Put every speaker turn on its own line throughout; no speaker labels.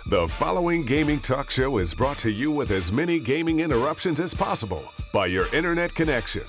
The following gaming talk show is brought to you with as many gaming interruptions as possible by your internet connection.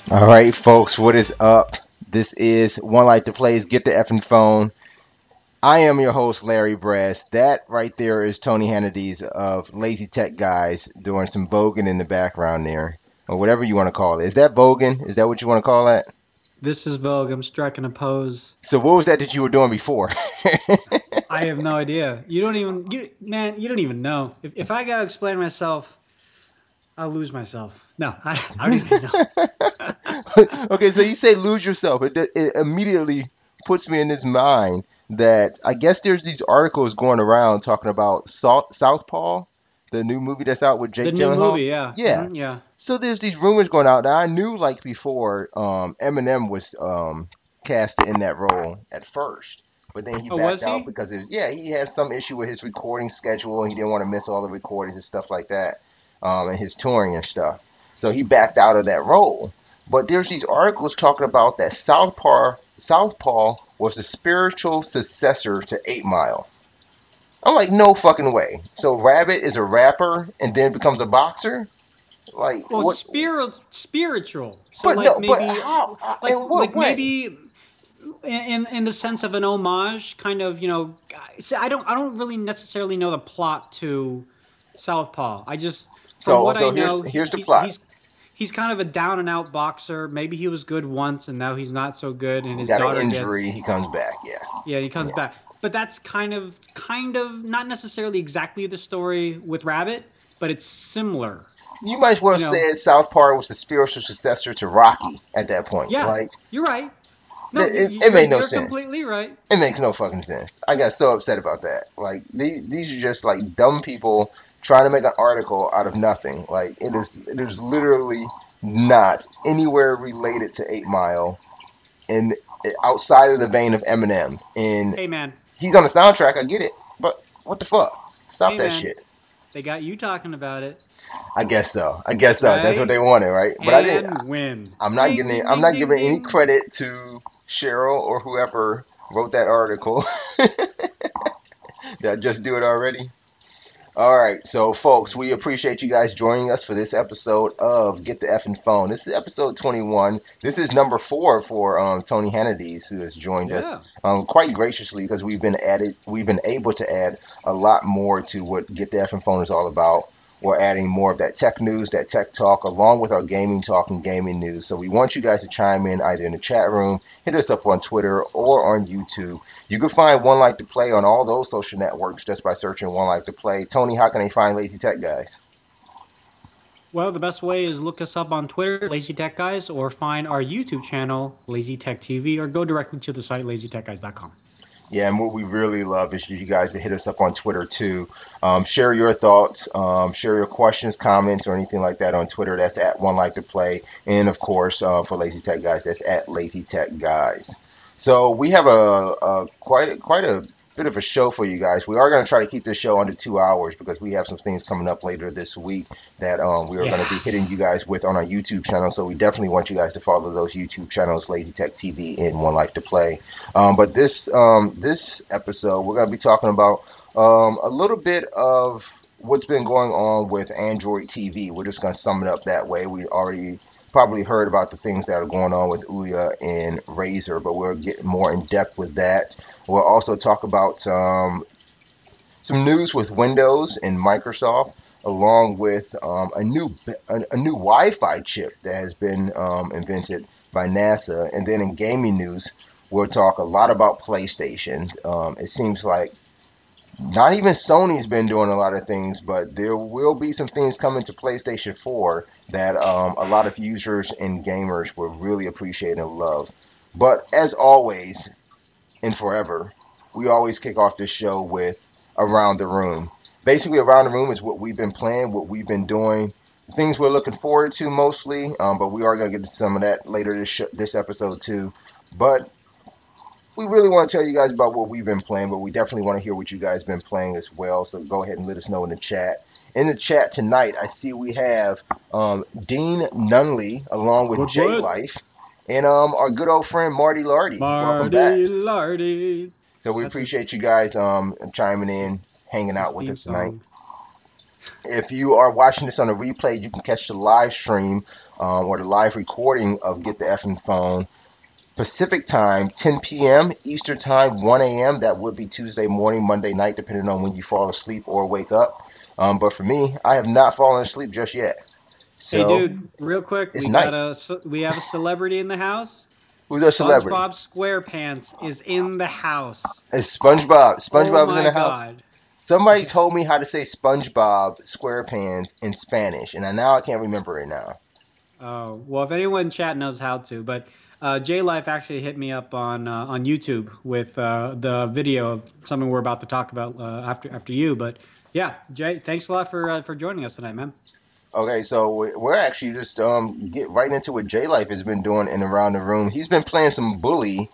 All right, folks, what is up? This is One Life to Play's Get the Effing Phone. I am your host, Larry Braz. That right there is Tony Hannity's of Lazy Tech Guys doing some voguing in the background there, or whatever you want to call it. Is that voguing? Is that what you want to call that?
This is Vogue. I'm striking a pose.
So what was that you were doing before?
I have no idea. You don't even know. If I gotta explain myself, I'll lose myself. No, I don't even know.
Okay, so you say lose yourself. It immediately puts me in this mind that I guess there's these articles going around talking about Southpaw, the new movie that's out with Jake Gyllenhaal.
The new movie, yeah.
Yeah.
Mm-hmm, yeah.
So there's these rumors going out. Now I knew like before Eminem was cast in that role at first. But then he backed out because he had some issue with his recording schedule and he didn't want to miss all the recordings and stuff like that, and his touring and stuff. So he backed out of that role. But there's these articles talking about that Southpaw was the spiritual successor to 8 Mile. I'm like, no fucking way. So Rabbit is a rapper and then becomes a boxer? Like,
well,
what?
Spiritual. So
But
like
no,
maybe,
but how? In what way?
Maybe in the sense of an homage, kind of, I don't really necessarily know the plot to Southpaw. I just
here's the plot.
He's kind of a down and out boxer. Maybe he was good once and now he's not so good. And
he got an injury. He comes back. Yeah.
Yeah, he comes back. But that's kind of not necessarily exactly the story with Rabbit, but it's similar.
You might as well have said Southpaw was the spiritual successor to Rocky at that point.
Yeah,
right?
You're right. No,
it made no sense.
You're completely right.
It makes no fucking sense. I got so upset about that. Like these are just like dumb people trying to make an article out of nothing. Like it is literally not anywhere related to 8 Mile, and outside of the vein of Eminem. And
hey man,
he's on the soundtrack. I get it, but what the fuck? Stop that shit.
They got you talking about it.
I guess so. Right? That's what they wanted, right? But I didn't win. I'm not giving any credit to Cheryl or whoever wrote that article. Did I just do it already? All right, so folks, we appreciate you guys joining us for this episode of Get the Effing Phone. This is episode 21. This is number 4 for Tony Hannity's, who has joined us quite graciously because we've been able to add a lot more to what Get the Effing Phone is all about. We're adding more of that tech news, that tech talk, along with our gaming talk and gaming news. So we want you guys to chime in either in the chat room, hit us up on Twitter, or on YouTube. You can find One Life to Play on all those social networks just by searching One Life to Play. Tony, how can they find Lazy Tech Guys?
Well, the best way is look us up on Twitter, Lazy Tech Guys, or find our YouTube channel, Lazy Tech TV, or go directly to the site, lazytechguys.com.
Yeah, and what we really love is you guys to hit us up on Twitter too. Share your thoughts, share your questions, comments, or anything like that on Twitter. That's at One Life to Play, and of course for Lazy Tech Guys, that's at Lazy Tech Guys. So we have quite a bit of a show for you guys. We are going to try to keep this show under 2 hours because we have some things coming up later this week that we are going to be hitting you guys with on our YouTube channel. So we definitely want you guys to follow those YouTube channels, Lazy Tech TV and One Life to Play. But this episode, we're going to be talking about a little bit of what's been going on with Android TV. We're just going to sum it up that way. We already probably heard about the things that are going on with OUYA and Razer, but we'll get more in depth with that. We'll also talk about some news with Windows and Microsoft, along with a new Wi-Fi chip that has been invented by NASA. And then in gaming news, We'll talk a lot about PlayStation. It seems like not even Sony's been doing a lot of things, but there will be some things coming to PlayStation 4 that a lot of users and gamers will really appreciate and love. But as always and forever, we always kick off this show with Around the Room. Basically, Around the Room is what we've been playing, what we've been doing, things we're looking forward to mostly, but we are going to get to some of that later this episode too. But we really want to tell you guys about what we've been playing, but we definitely want to hear what you guys been playing as well. So go ahead and let us know in the chat. In the chat tonight, I see we have Dean Nunley along with J Life and our good old friend Marty Lardy. Welcome back.
Marty Lardy.
So we
That's his-
appreciate you guys chiming in, hanging
that's his
out with
theme
us tonight.
song.
If you are watching this on a replay, you can catch the live stream or the live recording of Get the Effing Phone Pacific time, 10 p.m. Eastern time, 1 a.m. That would be Tuesday morning, Monday night, depending on when you fall asleep or wake up. But for me, I have not fallen asleep just yet.
Hey,
So
dude, real quick,
it's night.
we have a celebrity in the house.
Who's our celebrity?
SpongeBob SquarePants is in the house.
It's SpongeBob. SpongeBob
Oh
is in
my
the house.
God.
Somebody told me how to say SpongeBob SquarePants in Spanish, and now I can't remember it now.
Oh, well, if anyone in chat knows how to, but J Life actually hit me up on YouTube with the video of something we're about to talk about after you. But yeah, Jay, thanks a lot for joining us tonight, man.
Okay, so we're actually just get right into what J Life has been doing in Around the Room. He's been playing some Bully.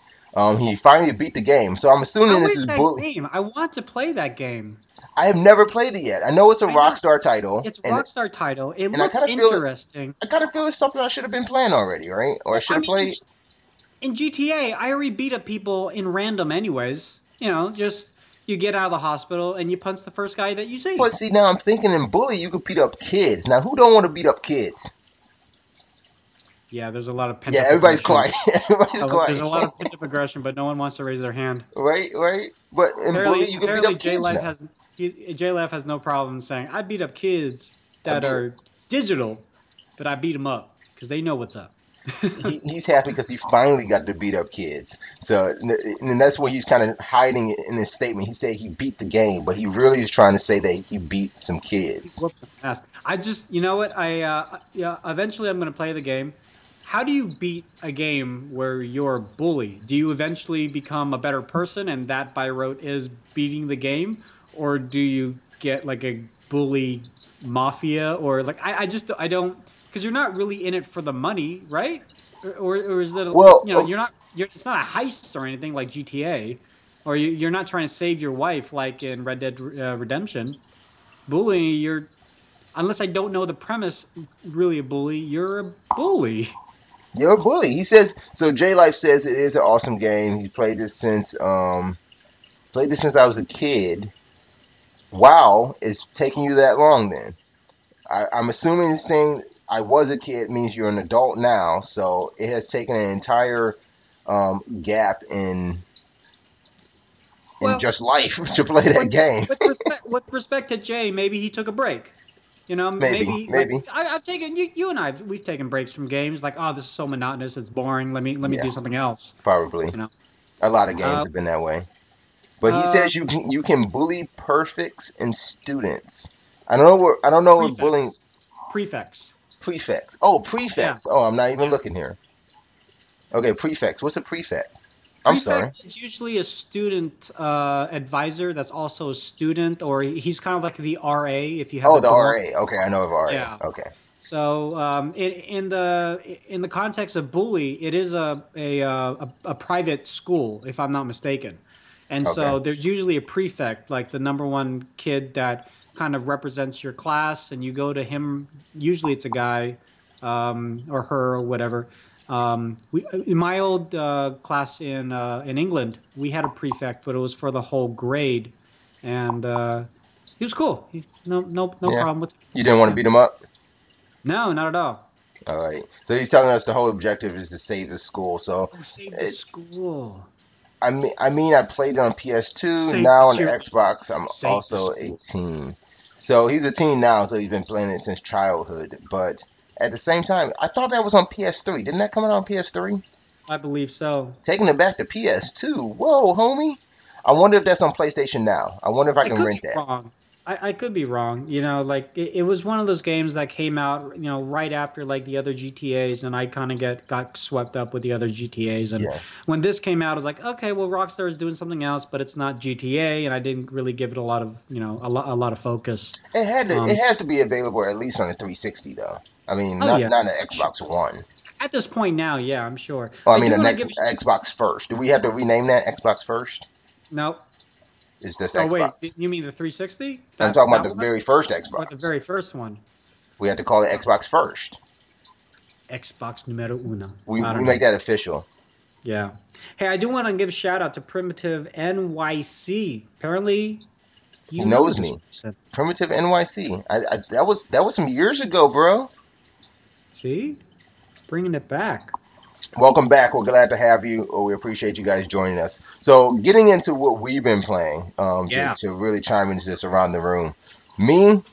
He finally beat the game, so I'm assuming
How
this
is
is
that
Bully.
game? I want to play that game.
I have never played it yet. I know it's a
I know.
Rockstar title,
It's
and
Rockstar title. It
I
looked
kind of feel
interesting.
it's something I should have been playing already, right? Or I
Well,
should
I
have
mean,
played.
in GTA, I already beat up people in random anyways. You know, just you get out of the hospital and you punch the first guy that you see.
But see, now I'm thinking in Bully you could beat up kids. Now who don't want to beat up kids?
Yeah, there's a lot of pent
Yeah,
up
everybody's
aggression.
quiet. Everybody's
There's
quiet.
a lot of pent up aggression, but no one wants to raise their hand.
Right, right. But in Bully you can beat
Apparently,
up kids now.
J Life has no problem saying I beat up kids
I
that
beat
are digital, but I beat them up because they know what's up.
he's happy because he finally got to beat up kids. So, and that's what he's kind of hiding it in his statement. He said he beat the game, but he really is trying to say that he beat some kids.
Whooped some ass. I just, you know what? Yeah. Eventually, I'm going to play the game. How do you beat a game where you're a bully? Do you eventually become a better person, and that by rote is beating the game, or do you get like a bully mafia, or like I don't because you're not really in it for the money, right? Or is it
Well,
it's not a heist or anything like GTA, or you're not trying to save your wife like in Red Dead Redemption. Bullying, you're unless I don't know the premise, really a bully, you're a bully.
you're a bully. He says so. J Life says it is an awesome game. He played this since I was a kid. Wow, it's taking you that long then. I'm assuming he's saying I was a kid means you're an adult now, so it has taken an entire gap in
Well,
just life to play that game.
with respect to Jay, maybe he took a break. You know,
Maybe,
maybe like
maybe,
I've taken you and we've taken breaks from games. Like, oh, this is so monotonous, it's boring. Let me
yeah,
do something else.
probably.
You know,
A lot of games
uh,
have been that way. But he
uh,
says you can bully perfects and students. I don't know what bullying
prefects, prefects.
prefects. Oh,
Yeah,
prefects. Oh, I'm not even
yeah.
looking here. Okay, prefects. What's a prefect? I'm sorry.
Prefect is usually a student advisor that's also a student, or he's kind of like the RA if you have
Oh,
the
the
dorm.
RA. Okay, I know of RA.
Yeah.
Okay.
So in the context of bully, it is a private school, if I'm not mistaken, and
Okay.
so there's usually a prefect, like the number one kid that kind of represents your class, and you go to him. Usually, it's a guy or her or whatever. In my old class in England, we had a prefect, but it was for the whole grade, and he was cool. No
Yeah.
problem with.
You didn't want to
Yeah.
beat him up?
No, not at all.
All right. So he's telling us the whole objective is to save the school. So
Oh, save the
it,
school.
I played it on PS2.
Save the
Now on the
cheer.
Xbox, I'm
Save the
also
school.
18. So he's a teen now, so he's been playing it since childhood. But at the same time, I thought that was on PS3. Didn't that come out on PS3?
I believe so.
Taking it back to PS2. Whoa, homie. I wonder if that's on PlayStation now. I wonder if I
I
can
could
rent
be
that.
wrong. I could be wrong. You know, like it was one of those games that came out, you know, right after like the other GTAs, and I kind of got swept up with the other GTAs. And
Yeah.
when this came out, I was like, okay, well, Rockstar is doing something else, but it's not GTA, and I didn't really give it a lot of, you know, a lot of focus.
It
Um,
has to be available at least on the 360 though. I mean,
oh
not
yeah,
not an Xbox One.
at this point now, yeah, I'm sure.
Oh, I
I
mean,
do
the
want to
next
give
Xbox First. Do we have to rename that Xbox First?
no.
Is this
Oh wait,
Xbox?
you mean the 360?
I'm
That
talking about
that
the
one
very first
or the
Xbox.
very first one?
We have to call it Xbox First.
Xbox numero uno. I
We
don't
make
know.
that official.
Yeah. Hey, I do want to give a shout out to Primitive NYC. Apparently,
He
you know
knows
this
me.
person.
Primitive NYC. That was some years ago, bro.
See? Bringing it back.
Welcome back. We're glad to have you. Oh, we appreciate you guys joining us. So, getting into what we've been playing,
Yeah.
to really chime into this around the room. Me,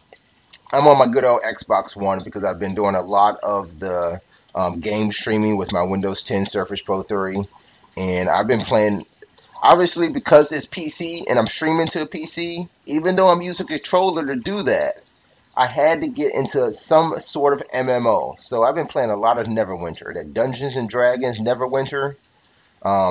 I'm on my good old Xbox One because I've been doing a lot of the game streaming with my Windows 10 Surface Pro 3, and I've been playing. Obviously, because it's PC and I'm streaming to a PC, even though I'm using a controller to do that, I had to get into some sort of MMO. So I've been playing a lot of Neverwinter, that Dungeons and Dragons Neverwinter.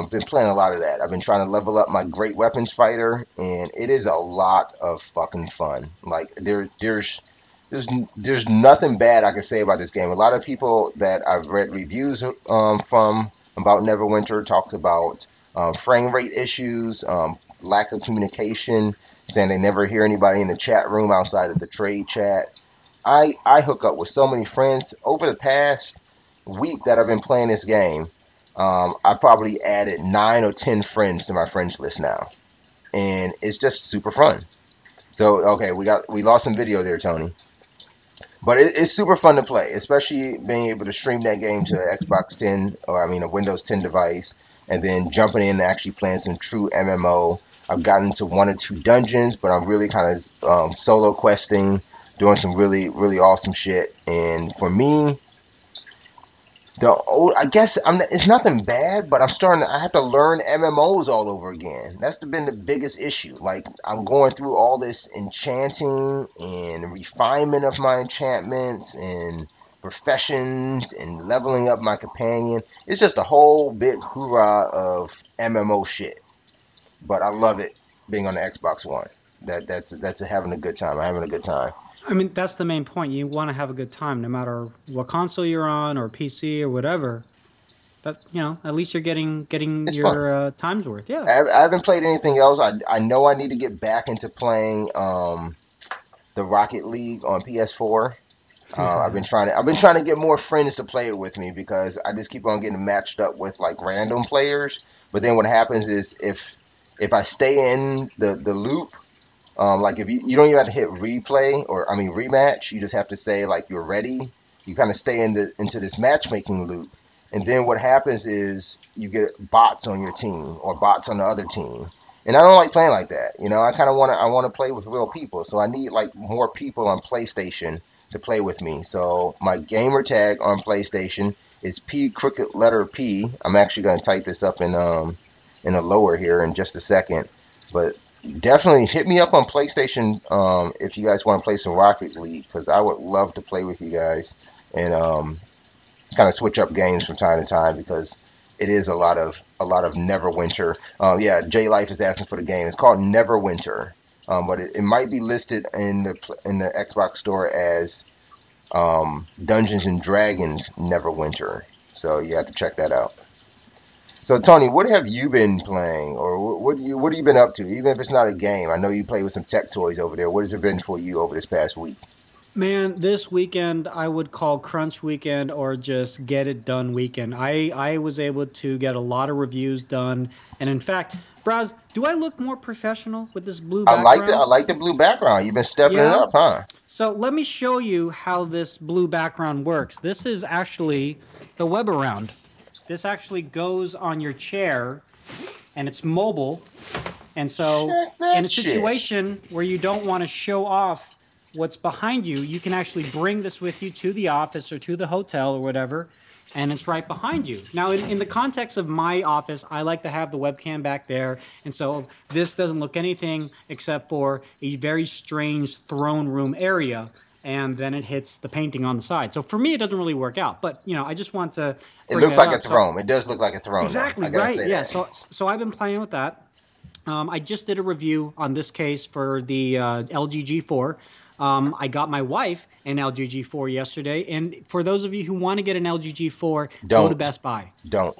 Been playing a lot of that. I've been trying to level up my great weapons fighter, and it is a lot of fucking fun. Like there's there's nothing bad I can say about this game. A lot of people that I've read reviews from about Neverwinter talked about frame rate issues, lack of communication, saying they never hear anybody in the chat room outside of the trade chat. I hook up with so many friends over the past week that I've been playing this game. I probably added 9 or 10 friends to my friends list now, and it's just super fun. So okay, we lost some video there, Tony, but it's super fun to play, especially being able to stream that game to an Xbox 10 or I mean a Windows 10 device, and then jumping in and actually playing some true MMO. I've gotten to 1 or 2 dungeons, but I'm really kind of solo questing, doing some really awesome shit. And for me, I guess it's nothing bad, but I have to learn MMOs all over again. Been the biggest issue. Like I'm going through all this enchanting and refinement of my enchantments and professions and leveling up my companion. It's just a whole big hoorah of MMO shit. But I love it being on the Xbox One. That's having a good time. I'm having a good time.
I mean, that's the main point. You want to have a good time no matter what console you're on or PC or whatever. That, you know, at least you're getting
It's fun.
your time's worth. Yeah.
I haven't played anything else. I know I need to get back into playing the Rocket League on PS4. I've been trying to get more friends to play it with me because I just keep on getting matched up with like random players. But then what happens is if I stay in the loop, like if you don't even have to hit replay or I mean rematch, you just have to say like you're ready. You kind of stay into this matchmaking loop, and then what happens is you get bots on your team or bots on the other team. And I don't like playing like that. You know, I want to play with real people. So I need like more people on PlayStation to play with me. So my gamer tag on PlayStation is P crooked letter P. I'm actually going to type this up in a lower here in just a second. But definitely hit me up on PlayStation if you guys want to play some Rocket League because I would love to play with you guys and kind of switch up games from time to time because it is a lot of Neverwinter. Yeah, J Life is asking for the game. It's called Neverwinter, but it might be listed in the Xbox store as Dungeons and Dragons Neverwinter. So you have to check that out. So Tony, what have you been playing, or what have you been up to? Even if it's not a game, I know you play with some tech toys over there. What has it been for you over this past week?
Man, this weekend I would call crunch weekend or just get it done weekend. I was able to get a lot of reviews done, and in fact, Braz, do I look more professional with this blue
I
background?
like the blue background. You've been stepping it
Yeah.
up, huh?
So let me show you how this blue background works. This is actually the web around. This actually goes on your chair, and it's mobile. And so,
Check
in
that
a
shit.
situation where you don't want to show off what's behind you, you can actually bring this with you to the office or to the hotel or whatever, and it's right behind you. Now, in the context of my office, I like to have the webcam back there, and so this doesn't look anything except for a very strange throne room area, and then it hits the painting on the side. So for me, it doesn't really work out. But I just want to
It
bring
looks
that
like a
up. So
throne. It does look like a throne, though.
exactly
I gotta
right.
say
Yeah.
that.
So I've been playing with that. I just did a review on this case for the LG G4. I got my wife an LG G4 yesterday, and for those of you who want to get an LG G4, go to
Don't,
Best Buy.
don't.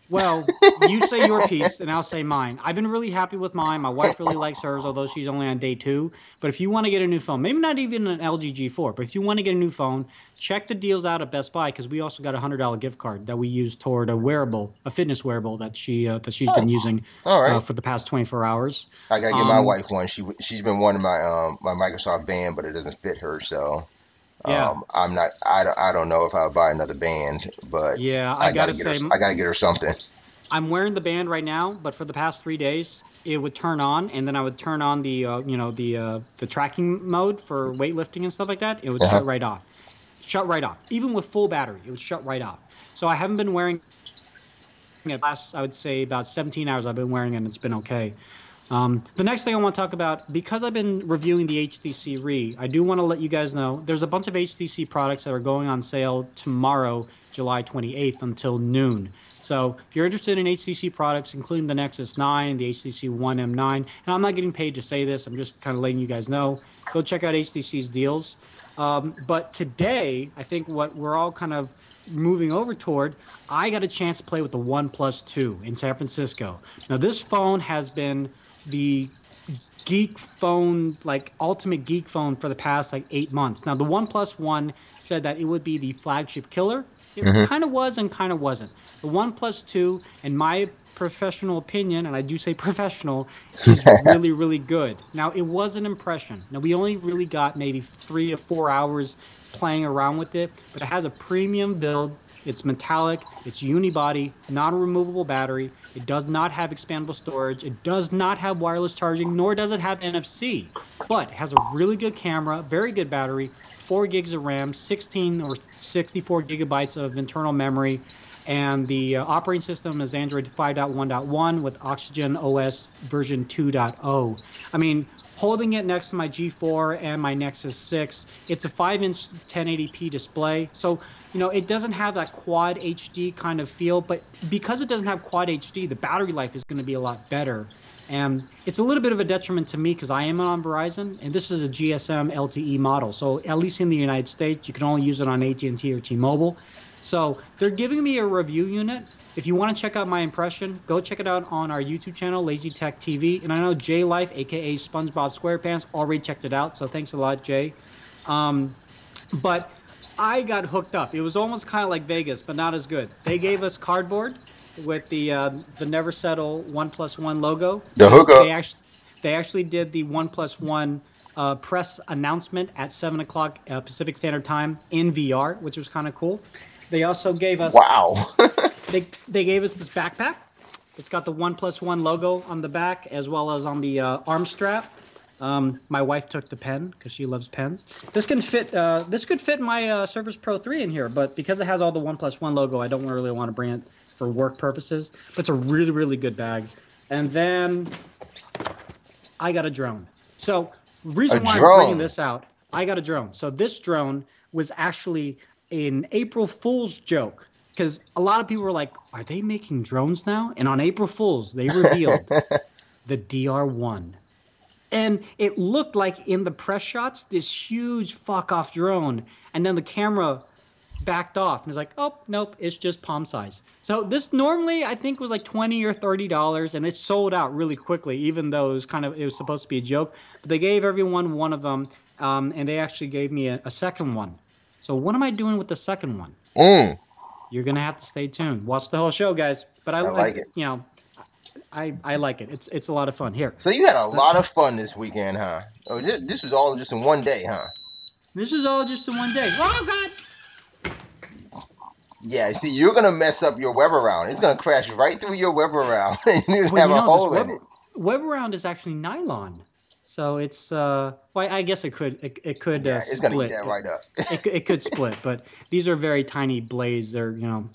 Well, you say your piece, and I'll say mine. I've been really happy with mine. My wife really likes hers, although she's only on day 2. But if you want to get a new phone, maybe not even an LG G4, but if you want to get a new phone, check the deals out at Best Buy, because we also got a $100 gift card that we use toward a fitness wearable that she's been using
All right.
for the past 24 hours.
I gotta get my wife one. She's been wanting my Microsoft band, but it doesn't fit her. So
Yeah.
I'm not. I don't know if I'll buy another band, but
Yeah, I
I gotta
gotta
get her.
say,
I gotta get her something.
I'm wearing the band right now, but for the past 3 days, it would turn on, and then I would turn on the tracking mode for weightlifting and stuff like that. It would
Uh-huh.
shut right off, Even with full battery, it would shut right off. So I haven't been wearing it last, I would say, about 17 hours. I've been wearing it, and it's been okay. The next thing I want to talk about, because I've been reviewing the HTC Re, I do want to let you guys know there's a bunch of HTC products that are going on sale tomorrow, July 28th until noon. So if you're interested in HTC products, including the Nexus 9, the HTC One M9, and I'm not getting paid to say this, I'm just kind of letting you guys know, go check out HTC's deals. But today, I think what we're all kind of moving over toward, I got a chance to play with the OnePlus 2 in San Francisco. Now, this phone has been the geek phone, like ultimate geek phone for the past like 8 months. Now, the OnePlus One said that it would be the flagship killer. It
Mm-hmm.
kind of was and kind of wasn't. The OnePlus 2, in my professional opinion, and I do say professional, is really, really good. Now, it was an impression. Now, we only really got maybe 3 to 4 hours playing around with it, but it has a premium build. It's metallic, it's unibody, non-removable battery. It does not have expandable storage. It does not have wireless charging, nor does it have NFC. But it has a really good camera, very good battery, 4 gigs of RAM, 16 or 64 gigabytes of internal memory, and the operating system is Android 5.1.1 with Oxygen OS version 2.0. I mean, holding it next to my G4 and my Nexus 6, it's a 5-inch 1080p display. So, it doesn't have that quad HD kind of feel, but because it doesn't have quad HD, the battery life is going to be a lot better. And it's a little bit of a detriment to me because I am on Verizon, and this is a GSM LTE model. So at least in the United States, you can only use it on AT&T or T-Mobile. So they're giving me a review unit. If you want to check out my impression, go check it out on our YouTube channel, Lazy Tech TV. And I know Jay Life, aka SpongeBob SquarePants, already checked it out. So thanks a lot, Jay. But I got hooked up. It was almost kind of like Vegas, but not as good. They gave us cardboard with the Never Settle OnePlus One logo.
The hookup.
They actually did the OnePlus One press announcement at 7 o'clock Pacific Standard Time in VR, which was kind of cool. They also gave us they gave us this backpack. It's got the OnePlus One logo on the back as well as on the arm strap. My wife took the pen because she loves pens. This can fit. This could fit my Surface Pro 3 in here, but because it has all the OnePlus One logo, I don't really want to bring it for work purposes. But it's a really, really good bag. And then I got a drone. So reason why I'm bringing this out, I got a drone. So this drone was actually an April Fool's joke because a lot of people were like, "Are they making drones now?" And on April Fool's, they revealed the DR1. And it looked like in the press shots, this huge fuck off drone. And then the camera backed off and it's like, oh, nope, it's just palm size. So this normally I think was like $20 or $30 and it sold out really quickly, even though it was supposed to be a joke. But they gave everyone one of them and they actually gave me a second one. So what am I doing with the second one? You're going to have to stay tuned. Watch the whole show, guys. But I
like it.
I like it. It's a lot of fun. Here.
So you had a lot of fun this weekend, huh? Oh, this was all just in one day, huh?
This is all just in one day. Oh, God.
Yeah, see, you're going to mess up your web around. It's going to crash right through your web around. And you have a hole in it.
Web around is actually nylon. So it's well, I guess it could
Yeah, it's gonna eat
split.
that right up.
It could split, but these are very tiny blades. They're, you know,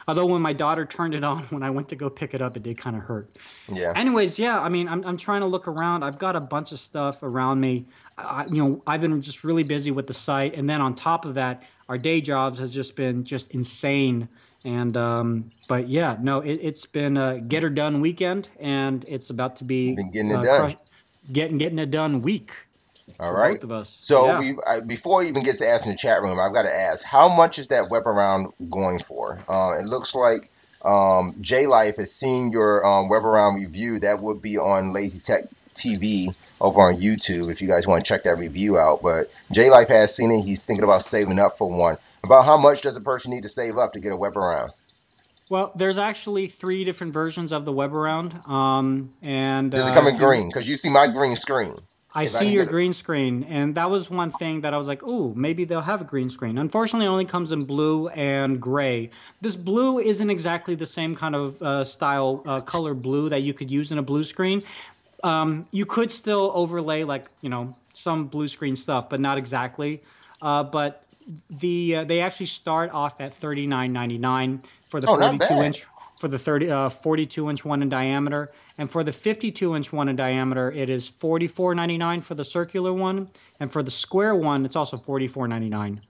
although when my daughter turned it on when I went to go pick it up, it did kind of hurt.
Yeah.
Anyways, yeah, I mean, I'm trying to look around. I've got a bunch of stuff around me. You know, I've been just really busy with the site, and then on top of that, our day jobs has just been just insane. And but yeah, no, it's been a get her done weekend, and it's about to be
Been getting it done.
getting it done week
All
for
right.
both of us.
So
Yeah.
before we even get to asking the chat room, I've got to ask, how much is that web around going for? It looks like J Life has seen your web around review. That would be on Lazy Tech TV over on YouTube if you guys want to check that review out. But J Life has seen it. He's thinking about saving up for one. About how much does a person need to save up to get a web around?
Well, there's actually three different versions of the web around. And
Does it come in
if you
green? Because you see my green screen.
I
If I
see
can
your
get it.
green screen, and that was one thing that I was like, "Ooh, maybe they'll have a green screen." Unfortunately, it only comes in blue and gray. This blue isn't exactly the same kind of style color blue that you could use in a blue screen. You could still overlay, like, you know, some blue screen stuff, but not exactly. But they actually start off at 39.99 for the
Oh, not
42
bad.
inch, for the 42-inch one in diameter, and for the 52-inch one in diameter, it is 44.99 for the circular one, and for the square one, it's also 44.99.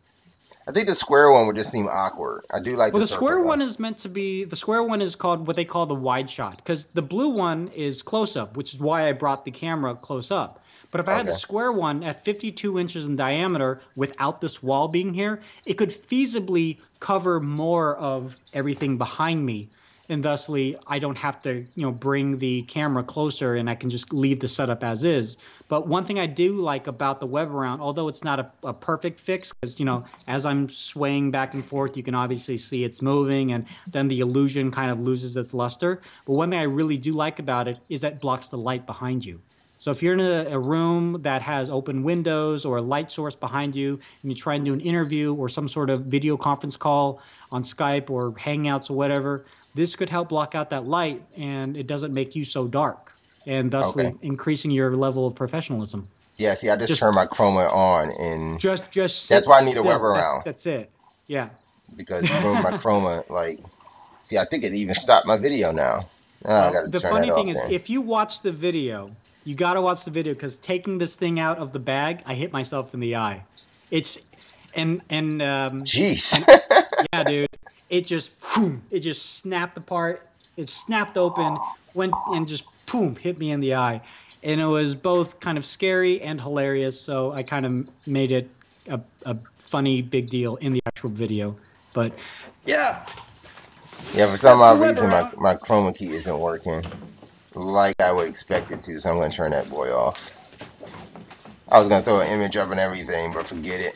I think the square one would just seem awkward. I do like
Well,
the
the
circle
square
one.
one is meant to be, the square one is called what they call the wide shot, because the blue one is close up, which is why I brought the camera close up. But if I had the
Okay.
square one at 52 inches in diameter without this wall being here, it could feasibly cover more of everything behind me. And thusly, I don't have to, you know, bring the camera closer, and I can just leave the setup as is. But one thing I do like about the web around, although it's not a perfect fix, because, you know, as I'm swaying back and forth, you can obviously see it's moving, and then the illusion kind of loses its luster. But one thing I really do like about it is that it blocks the light behind you. So if you're in a room that has open windows or a light source behind you, and you try and do an interview or some sort of video conference call on Skype or Hangouts or whatever, this could help block out that light, and it doesn't make you so dark, and
Okay.
thusly increasing your level of professionalism.
Yeah, see, I just
Just
turned my chroma on, and
just
that's
sit
why I need a web
still.
around
That's it. Yeah.
because even my chroma, like, see, I think it even stopped my video now. Oh, I
Well,
got to
the
turn that
funny thing
off
is,
then.
if you watch the video, you got to watch the video, because taking this thing out of the bag, I hit myself in the eye. It's
Jeez.
and yeah, dude, it just boom, it just snapped apart. It snapped open, went and just boom, hit me in the eye, and it was both kind of scary and hilarious. So I kind of made it a funny big deal in the actual video. But yeah,
Yeah, for some
that's the
odd
web
reason, my,
around.
my chroma key isn't working like I would expect it to, so I'm going to turn that boy off. I was going to throw an image up and everything, but forget it.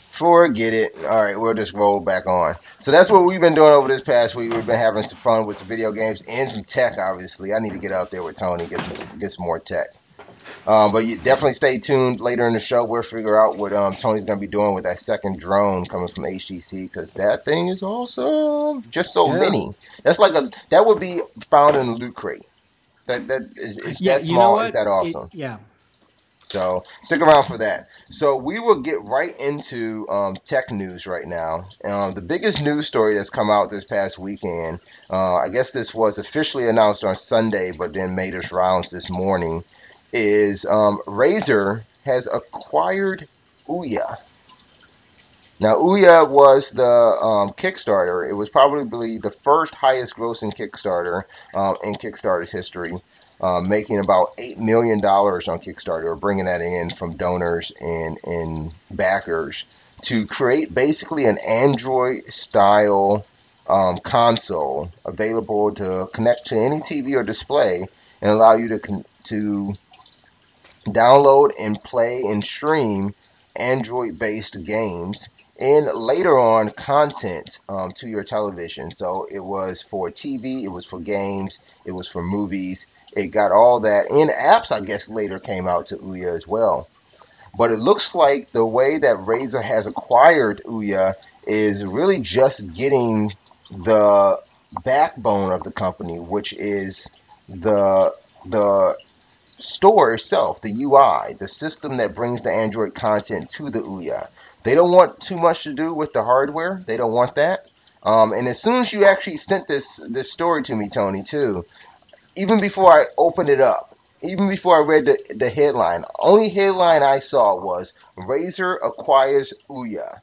Forget it. All right, we'll just roll back on. So that's what we've been doing over this past week. We've been having some fun with some video games and some tech. Obviously, I need to get out there with Tony, get some more tech. But you definitely stay tuned later in the show. We'll figure out what Tony's going to be doing with that second drone coming from HTC, because that thing is awesome. Just so
Yeah,
mini. That would be found in a loot crate. That is, it's
yeah.
that
You know
small. It's
what?
that awesome.
Yeah.
So stick around for that. So we will get right into tech news right now. The biggest news story that's come out this past weekend, I guess this was officially announced on Sunday, but then made its rounds this morning, is Razer has acquired OUYA. Now, OUYA was the Kickstarter. It was probably the first highest grossing Kickstarter in Kickstarter's history, making about $8 million on Kickstarter, or bringing that in from donors and backers to create basically an Android-style console available to connect to any TV or display and allow you to download and play and stream Android-based games and later on content to your television. So it was for TV, it was for games, it was for movies. It got all that. And apps, I guess, later came out to OUYA as well. But it looks like the way that Razer has acquired OUYA is really just getting the backbone of the company, which is the store itself, the UI, the system that brings the Android content to the OUYA. They don't want too much to do with the hardware. They don't want that. And as soon as you actually sent this story to me, Tony, too, even before I opened it up, even before I read the headline, only headline I saw was Razer acquires OUYA.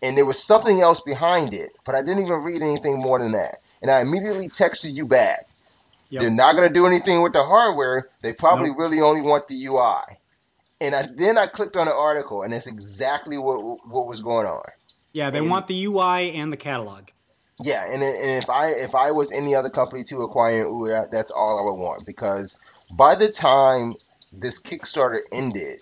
And there was something else behind it, but I didn't even read anything more than that. And I immediately texted you back.
Yep.
They're not going to do anything with the hardware. They probably
Nope.
really only want the UI. And then I clicked on the article, and that's exactly what was going on.
Yeah, they
And
want the UI and the catalog.
yeah, and if I was any other company to acquire OUYA, that's all I would want, because by the time this Kickstarter ended,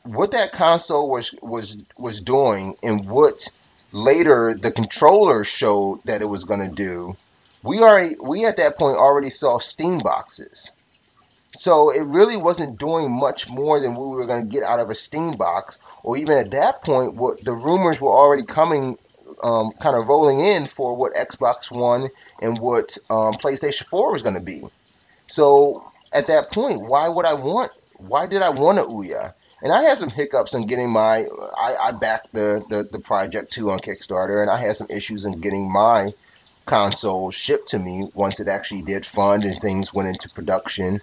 what that console was doing and what later the controller showed that it was going to do, we at that point already saw Steam boxes. So it really wasn't doing much more than what we were going to get out of a Steam box, or even at that point, what the rumors were already coming, kind of rolling in for what Xbox One and what PlayStation 4 was going to be. So at that point, why did I want a OUYA? And I had some hiccups in getting I backed the project too on Kickstarter, and I had some issues in getting my console shipped to me once it actually did fund and things went into production.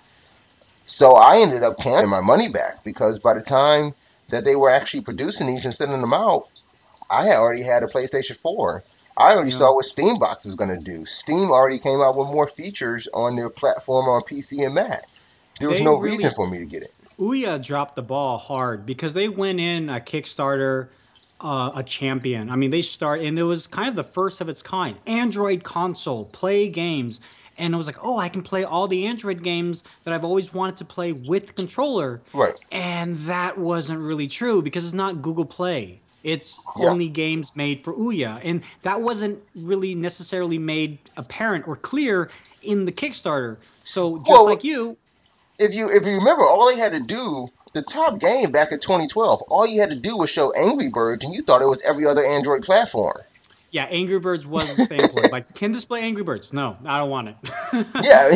So I ended up canceling my money back, because by the time that they were actually producing these and sending them out, I had already had a PlayStation 4. I already saw what Steam Box was going to do. Steam already came out with more features on their platform on PC and Mac. There was no reason for me to get it.
OUYA dropped the ball hard because they went in a Kickstarter, a champion. I mean, and it was kind of the first of its kind. Android console, play games. And it was like, oh, I can play all the Android games that I've always wanted to play with the controller.
Right.
And that wasn't really true, because it's not Google Play. It's only games made for OUYA. And that wasn't really necessarily made apparent or clear in the Kickstarter. So just like you...
If you remember, all they had to do, the top game back in 2012, all you had to do was show Angry Birds, and you thought it was every other Android platform.
Yeah, Angry Birds was the staying point. Like, can this play Angry Birds? No, I don't want it.
Yeah.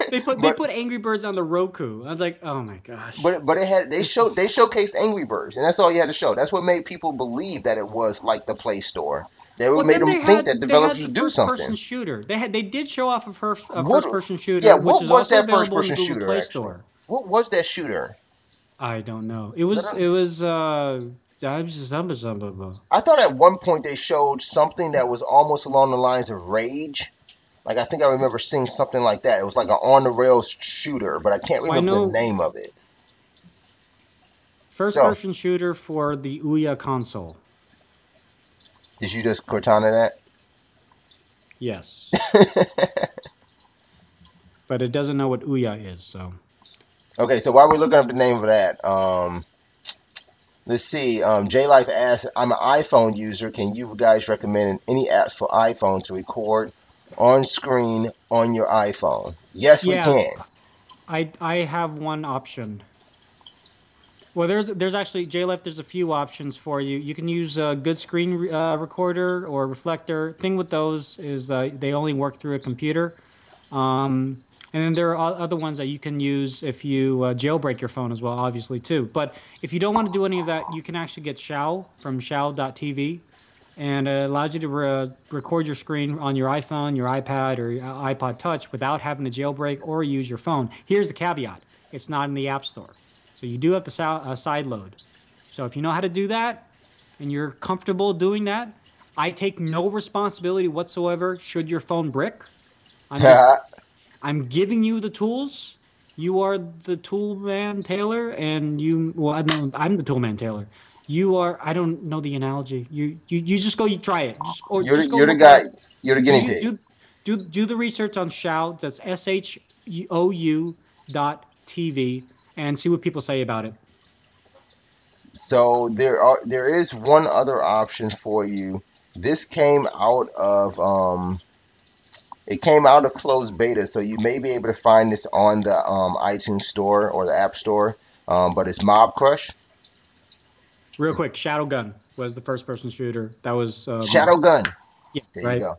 they put Angry Birds on the Roku. I was like, oh my gosh.
But they showcased Angry Birds, and that's all you had to show. That's what made people believe that it was like the Play Store. Made them think that developers would do something.
First-person shooter. They did show off a first-person shooter,
yeah,
which is also available in the Google
shooter,
Play
actually?
Store.
What was that shooter?
I don't know. It was I
thought at one point they showed something that was almost along the lines of Rage. Like, I think I remember seeing something like that. It was like an on-the-rails shooter, but I can't remember the name of it.
First-person shooter for the OUYA console.
Did you just Cortana that?
Yes. But it doesn't know what OUYA is, so...
Okay, so while we're looking up the name of that, let's see. J-Life asks, I'm an iPhone user. Can you guys recommend any apps for iPhone to record on screen on your iPhone? Yes, we can.
I have one option. Well, there's actually, J-Life, there's a few options for you. You can use a good screen recorder or reflector. Thing with those is they only work through a computer. And then there are other ones that you can use if you jailbreak your phone as well, obviously, too. But if you don't want to do any of that, you can actually get Xiao from Xiao.tv. And it allows you to record your screen on your iPhone, your iPad, or iPod Touch without having to jailbreak or use your phone. Here's the caveat. It's not in the App Store. So you do have to side load. So if you know how to do that and you're comfortable doing that, I take no responsibility whatsoever should your phone brick. I'm giving you the tools. You are the tool man, Taylor, and I'm the tool man, Taylor. You are. I don't know the analogy. You just go. You try it.
You're the guy. You're the guinea pig.
Do the research on Shou. That's SHOU.TV and see what people say about it.
So there is one other option for you. This came out of closed beta, so you may be able to find this on the iTunes store or the App Store. But it's Mob Crush.
Real quick, Shadowgun was the first-person shooter. That was
Shadowgun.
Yeah,
there you go.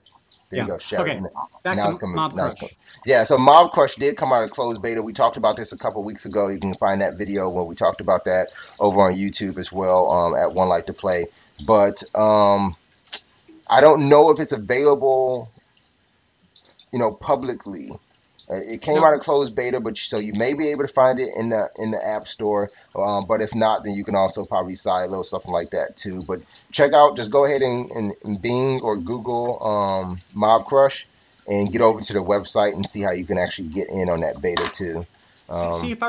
There you
Yeah.
go, Sherry.
Okay. Back to Mob
Now it's coming.
Crush.
Yeah, so Mob Crush did come out of closed beta. We talked about this a couple weeks ago. You can find that video when we talked about that over on YouTube as well, at One Life to Play. But I don't know if it's available, publicly. It came out
No.
of closed beta, but so you may be able to find it in the App Store. But if not, then you can also probably silo something like that too. But check out, just go ahead and Bing or Google Mob Crush and get over to the website and see how you can actually get in on that beta too.
See, if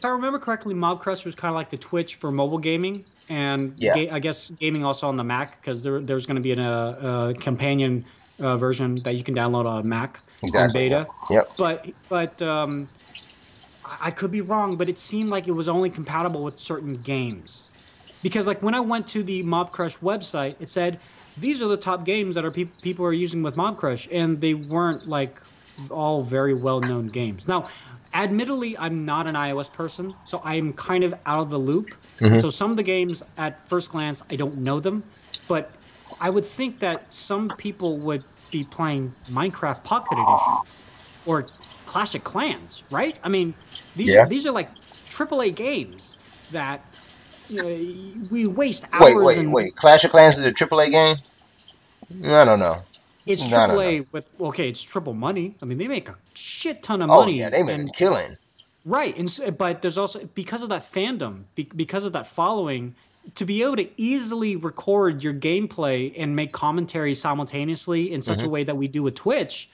I remember correctly, Mob Crush was kind of like the Twitch for mobile gaming, and
Yeah,
I guess gaming also on the Mac, because there's going to be a companion version that you can download on a Mac on
exactly. Yep.
beta.
Yep.
But I could be wrong, but it seemed like it was only compatible with certain games. Because like when I went to the Mob Crush website, it said these are the top games that people are using with Mob Crush, and they weren't like all very well known games. Now, admittedly, I'm not an iOS person, so I'm kind of out of the loop. And
Hmm.
so some of the games at first glance, I don't know them, but I would think that some people would be playing Minecraft Pocket Edition or Clash of Clans, right? I mean,
Yeah.
these are like AAA games that we waste
Wait,
hours
wait,
and
wait. Clash of Clans is a AAA game? I don't know.
it's
I don't know.
AAA with okay, it's triple money. I mean, they make a shit ton of
Oh yeah,
money
they made a
and
killing.
right, but there's also because of that fandom, because of that following, to be able to easily record your gameplay and make commentary simultaneously in such a
Hmm.
way that we do with Twitch,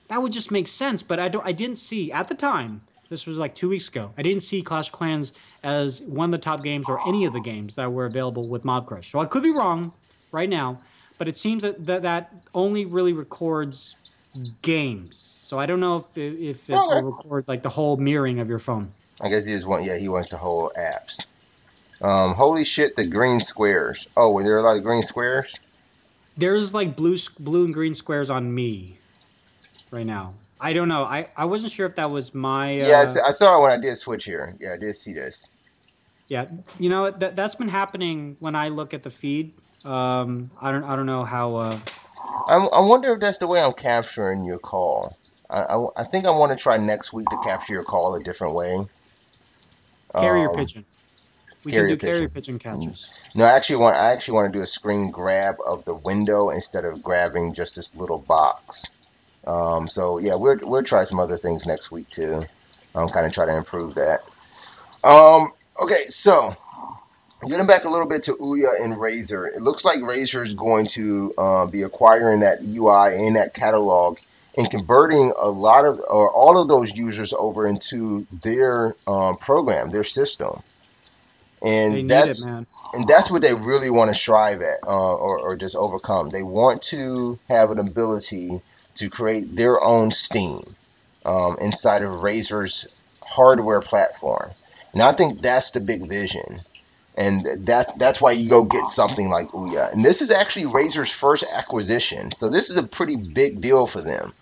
that would just make sense. But I didn't see at the time. This was like 2 weeks ago. I didn't see Clash of Clans as one of the top games or any of the games that were available with Mob Crush. So I could be wrong right now, but it seems that only really records games. So I don't know if it will
Okay.
record like the whole mirroring of your phone.
I guess he just want. Yeah, he wants the whole apps. Holy shit, the green squares. Oh, were there a lot of green squares?
There's like blue and green squares on me right now. I don't know. I wasn't sure if that was my
Yeah, I saw it when I did switch here. Yeah, I did see this.
yeah. You know that's been happening when I look at the feed. I don't know how
I wonder if that's the way I'm capturing your call. I think I want to try next week to capture your call a different way.
carrier
Um,
pigeon. We can
Carrier
do carrier
pigeon.
pigeon captures.
No, I actually want to do a screen grab of the window instead of grabbing just this little box. So yeah, we'll try some other things next week too. Kind of try to improve that. Okay, so getting back a little bit to OUYA and Razer, it looks like Razer is going to be acquiring that UI and that catalog and converting a lot of or all of those users over into their program, their system,
They
and
need it, man.
that's what they really want to strive at, or just overcome. They want to have an ability to create their own Steam inside of Razer's hardware platform, and I think that's the big vision. And that's why you go get something like OUYA. And this is actually Razer's first acquisition, so this is a pretty big deal for them.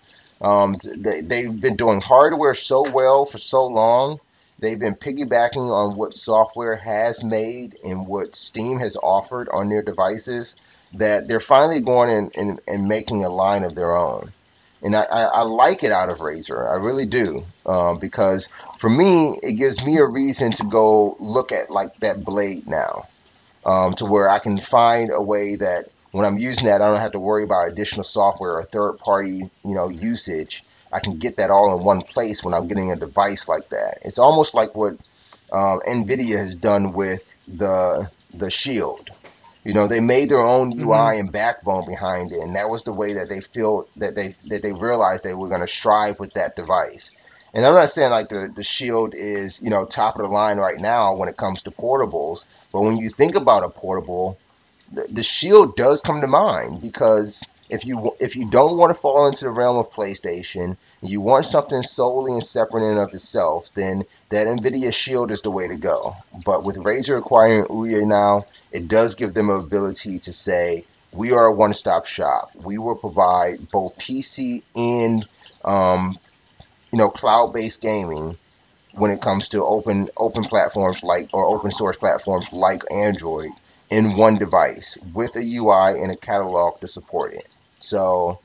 They've been doing hardware so well for so long. They've been piggybacking on what software has made and what Steam has offered on their devices that they're finally going and making a line of their own. And I like it out of Razer. I really do. Because for me, it gives me a reason to go look at like that blade now, to where I can find a way that when I'm using that, I don't have to worry about additional software or third party, usage. I can get that all in one place when I'm getting a device like that. It's almost like what NVIDIA has done with the Shield. They made their own
Hmm.
UI and backbone behind it, and that was the way that they feel that they realized they were going to strive with that device. And I'm not saying like the Shield is top of the line right now when it comes to portables, but when you think about a portable, the Shield does come to mind because if you don't want to fall into the realm of PlayStation, you want something solely and separate in and of itself, then that Nvidia Shield is the way to go. But with Razer acquiring OUYA now, it does give them an ability to say we are a one-stop shop. We will provide both PC and cloud-based gaming when it comes to open platforms like or open source platforms like Android in one device with a UI and a catalog to support it. So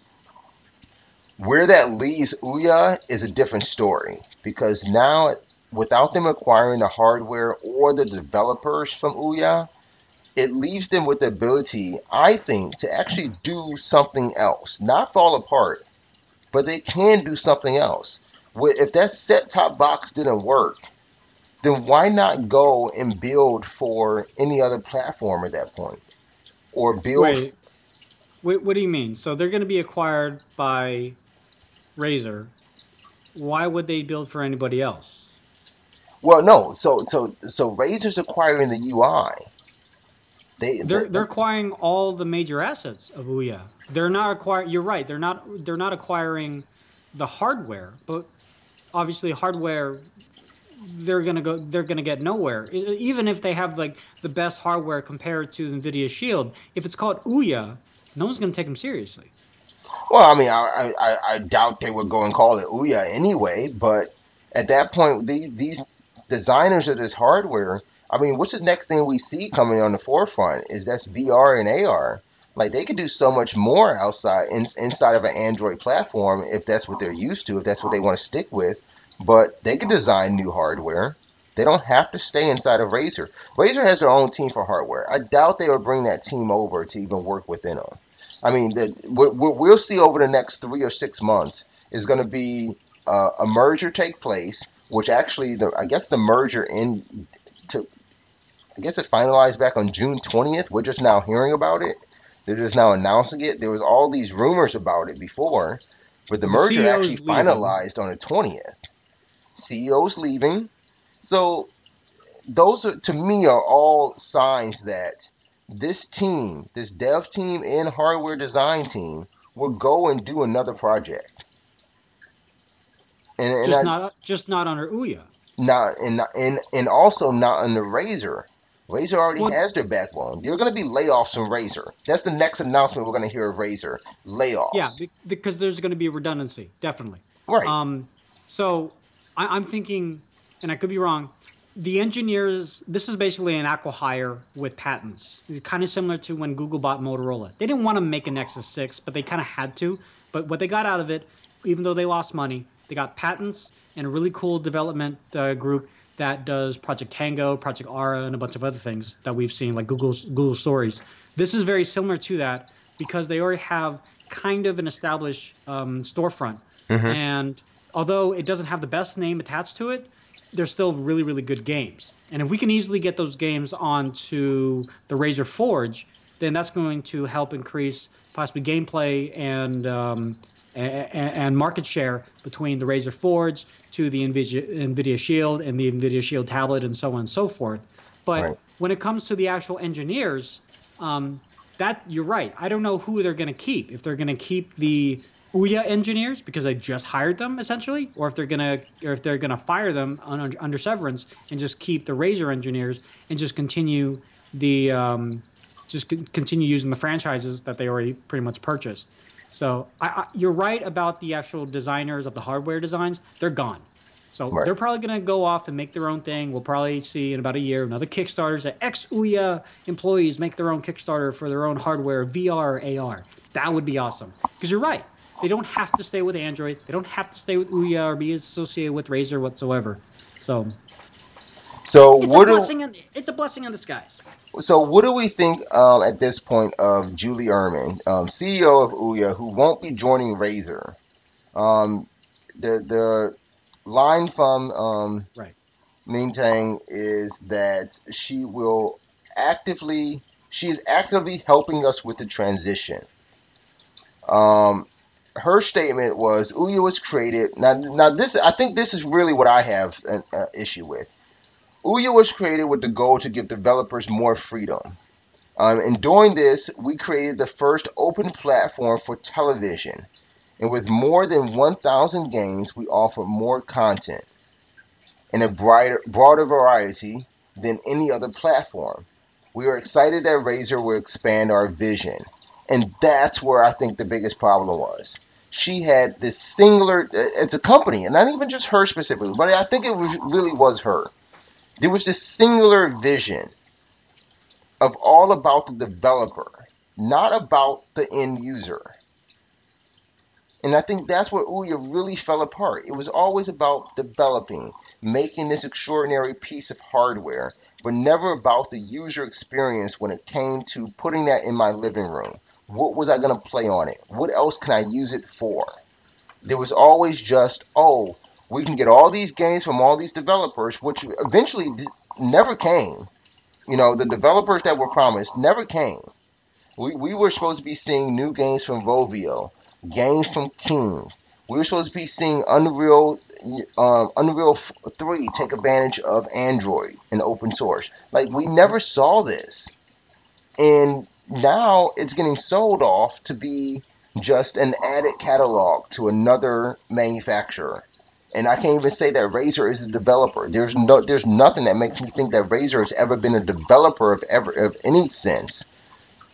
Where that leaves OUYA is a different story because now, without them acquiring the hardware or the developers from OUYA, it leaves them with the ability, I think, to actually do something else. Not fall apart, but they can do something else. If that set-top box didn't work, then why not go and build for any other platform at that point? Or build.
Wait, wait, what do you mean? So they're going to be acquired by Razer. Why would they build for anybody else?
Well, no. So Razer's acquiring the UI.
They're acquiring all the major assets of Ouya. They're not acquiring. You're right. They're not acquiring the hardware, but obviously hardware they're gonna get nowhere. Even if they have like the best hardware compared to Nvidia Shield, if it's called Ouya, no one's gonna take them seriously.
Well, I mean, I doubt they would go and call it OUYA anyway. But at that point, these designers of this hardware, I mean, what's the next thing we see coming on the forefront? Is that's VR and AR. Like they could do so much more inside of an Android platform if that's what they're used to, if that's what they want to stick with. But they could design new hardware. They don't have to stay inside of Razer. Razer has their own team for hardware. I doubt they would bring that team over to even work within them. I mean, what we'll see over the next 3 or 6 months is going to be a merger take place, which actually, I guess the merger I guess it finalized back on June 20th. We're just now hearing about it. They're just now announcing it. There was all these rumors about it before, but the
The
merger actually
CEO's leaving.
finalized on the 20th. CEO's leaving. So those are, to me, are all signs that this team, this dev team and hardware design team, will go and do another project. And I
Just not under Ouya.
not and also not under Razer. Razer already
Well,
has their backbone. There are going to be layoffs from Razer. That's the next announcement we're going to hear of Razer.
yeah,
Layoffs.
because there's going to be redundancy, definitely.
Right.
So I'm thinking, and I could be wrong. The engineers, this is basically an acqui-hire with patents, kind of similar to when Google bought Motorola. They didn't want to make a Nexus 6, but they kind of had to. But what they got out of it, even though they lost money, they got patents and a really cool development group that does Project Tango, Project Aura, and a bunch of other things that we've seen, like Google Stories. This is very similar to that because they already have kind of an established storefront.
Hmm.
And although it doesn't have the best name attached to it, they're still really, really good games. And if we can easily get those games onto the Razer Forge, then that's going to help increase possibly gameplay and market share between the Razer Forge to the NVIDIA Shield and the NVIDIA Shield tablet and so on and so forth. But
Right.
when it comes to the actual engineers, that you're right. I don't know who they're going to keep. If they're going to keep the Ouya engineers because I just hired them essentially, or if they're gonna fire them under severance and just keep the Razer engineers and just continue continue using the franchises that they already pretty much purchased. So you're right about the actual designers of the hardware designs. They're gone. So
Right.
they're probably going to go off and make their own thing. We'll probably see in about a year another Kickstarters that ex-Ouya employees make their own Kickstarter for their own hardware, VR, AR. That would be awesome. Because you're right. They don't have to stay with Android. They don't have to stay with Ouya or be associated with Razer whatsoever. So
So
it's a
what do
blessing. It's a blessing in disguise.
So what do we think at this point of Julie Ehrman, CEO of OUYA, who won't be joining Razer? Um, the line from
Right.
Mingtang is that she is actively helping us with the transition. Um, Her statement was OUYA was created. Now this I think this is really what I have an issue with. OUYA was created with the goal to give developers more freedom. In doing this, we created the first open platform for television. And with more than 1,000 games, we offer more content and a broader variety than any other platform. We are excited that Razer will expand our vision. And that's where I think the biggest problem was. She had this singular, it's a company, and not even just her specifically, but I think really was her. There was this singular vision of all about the developer, not about the end user. And I think that's where OUYA really fell apart. It was always about developing, making this extraordinary piece of hardware, but never about the user experience when it came to putting that in my living room. What was I going to play on it? What else can I use it for? There was always just, oh, we can get all these games from all these developers, which eventually never came. You know, the developers that were promised never came. We were supposed to be seeing new games from Rovio, games from King. We were supposed to be seeing Unreal 3 take advantage of Android and open source. Like, we never saw this. And now it's getting sold off to be just an added catalog to another manufacturer. And I can't even say that Razer is a developer. There's nothing that makes me think that Razer has ever been a developer of any sense.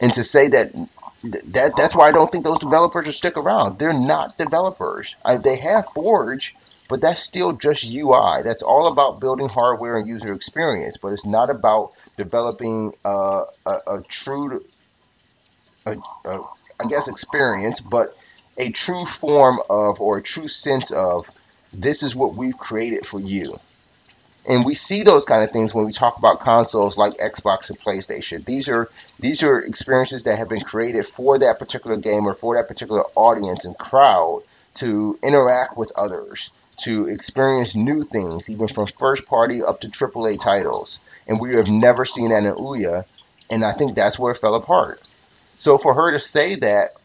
And to say that's why I don't think those developers will stick around. They're not developers. They have Forge, but that's still just UI. That's all about building hardware and user experience, but it's not about developing a true, I guess, experience, but a true form of, or a true sense of, this is what we've created for you. And we see those kind of things when we talk about consoles like Xbox and PlayStation. These are experiences that have been created for that particular game or for that particular audience and crowd to interact with others, to experience new things, even from first party up to AAA titles. And we have never seen that in OUYA, and I think that's where it fell apart. So for her to say that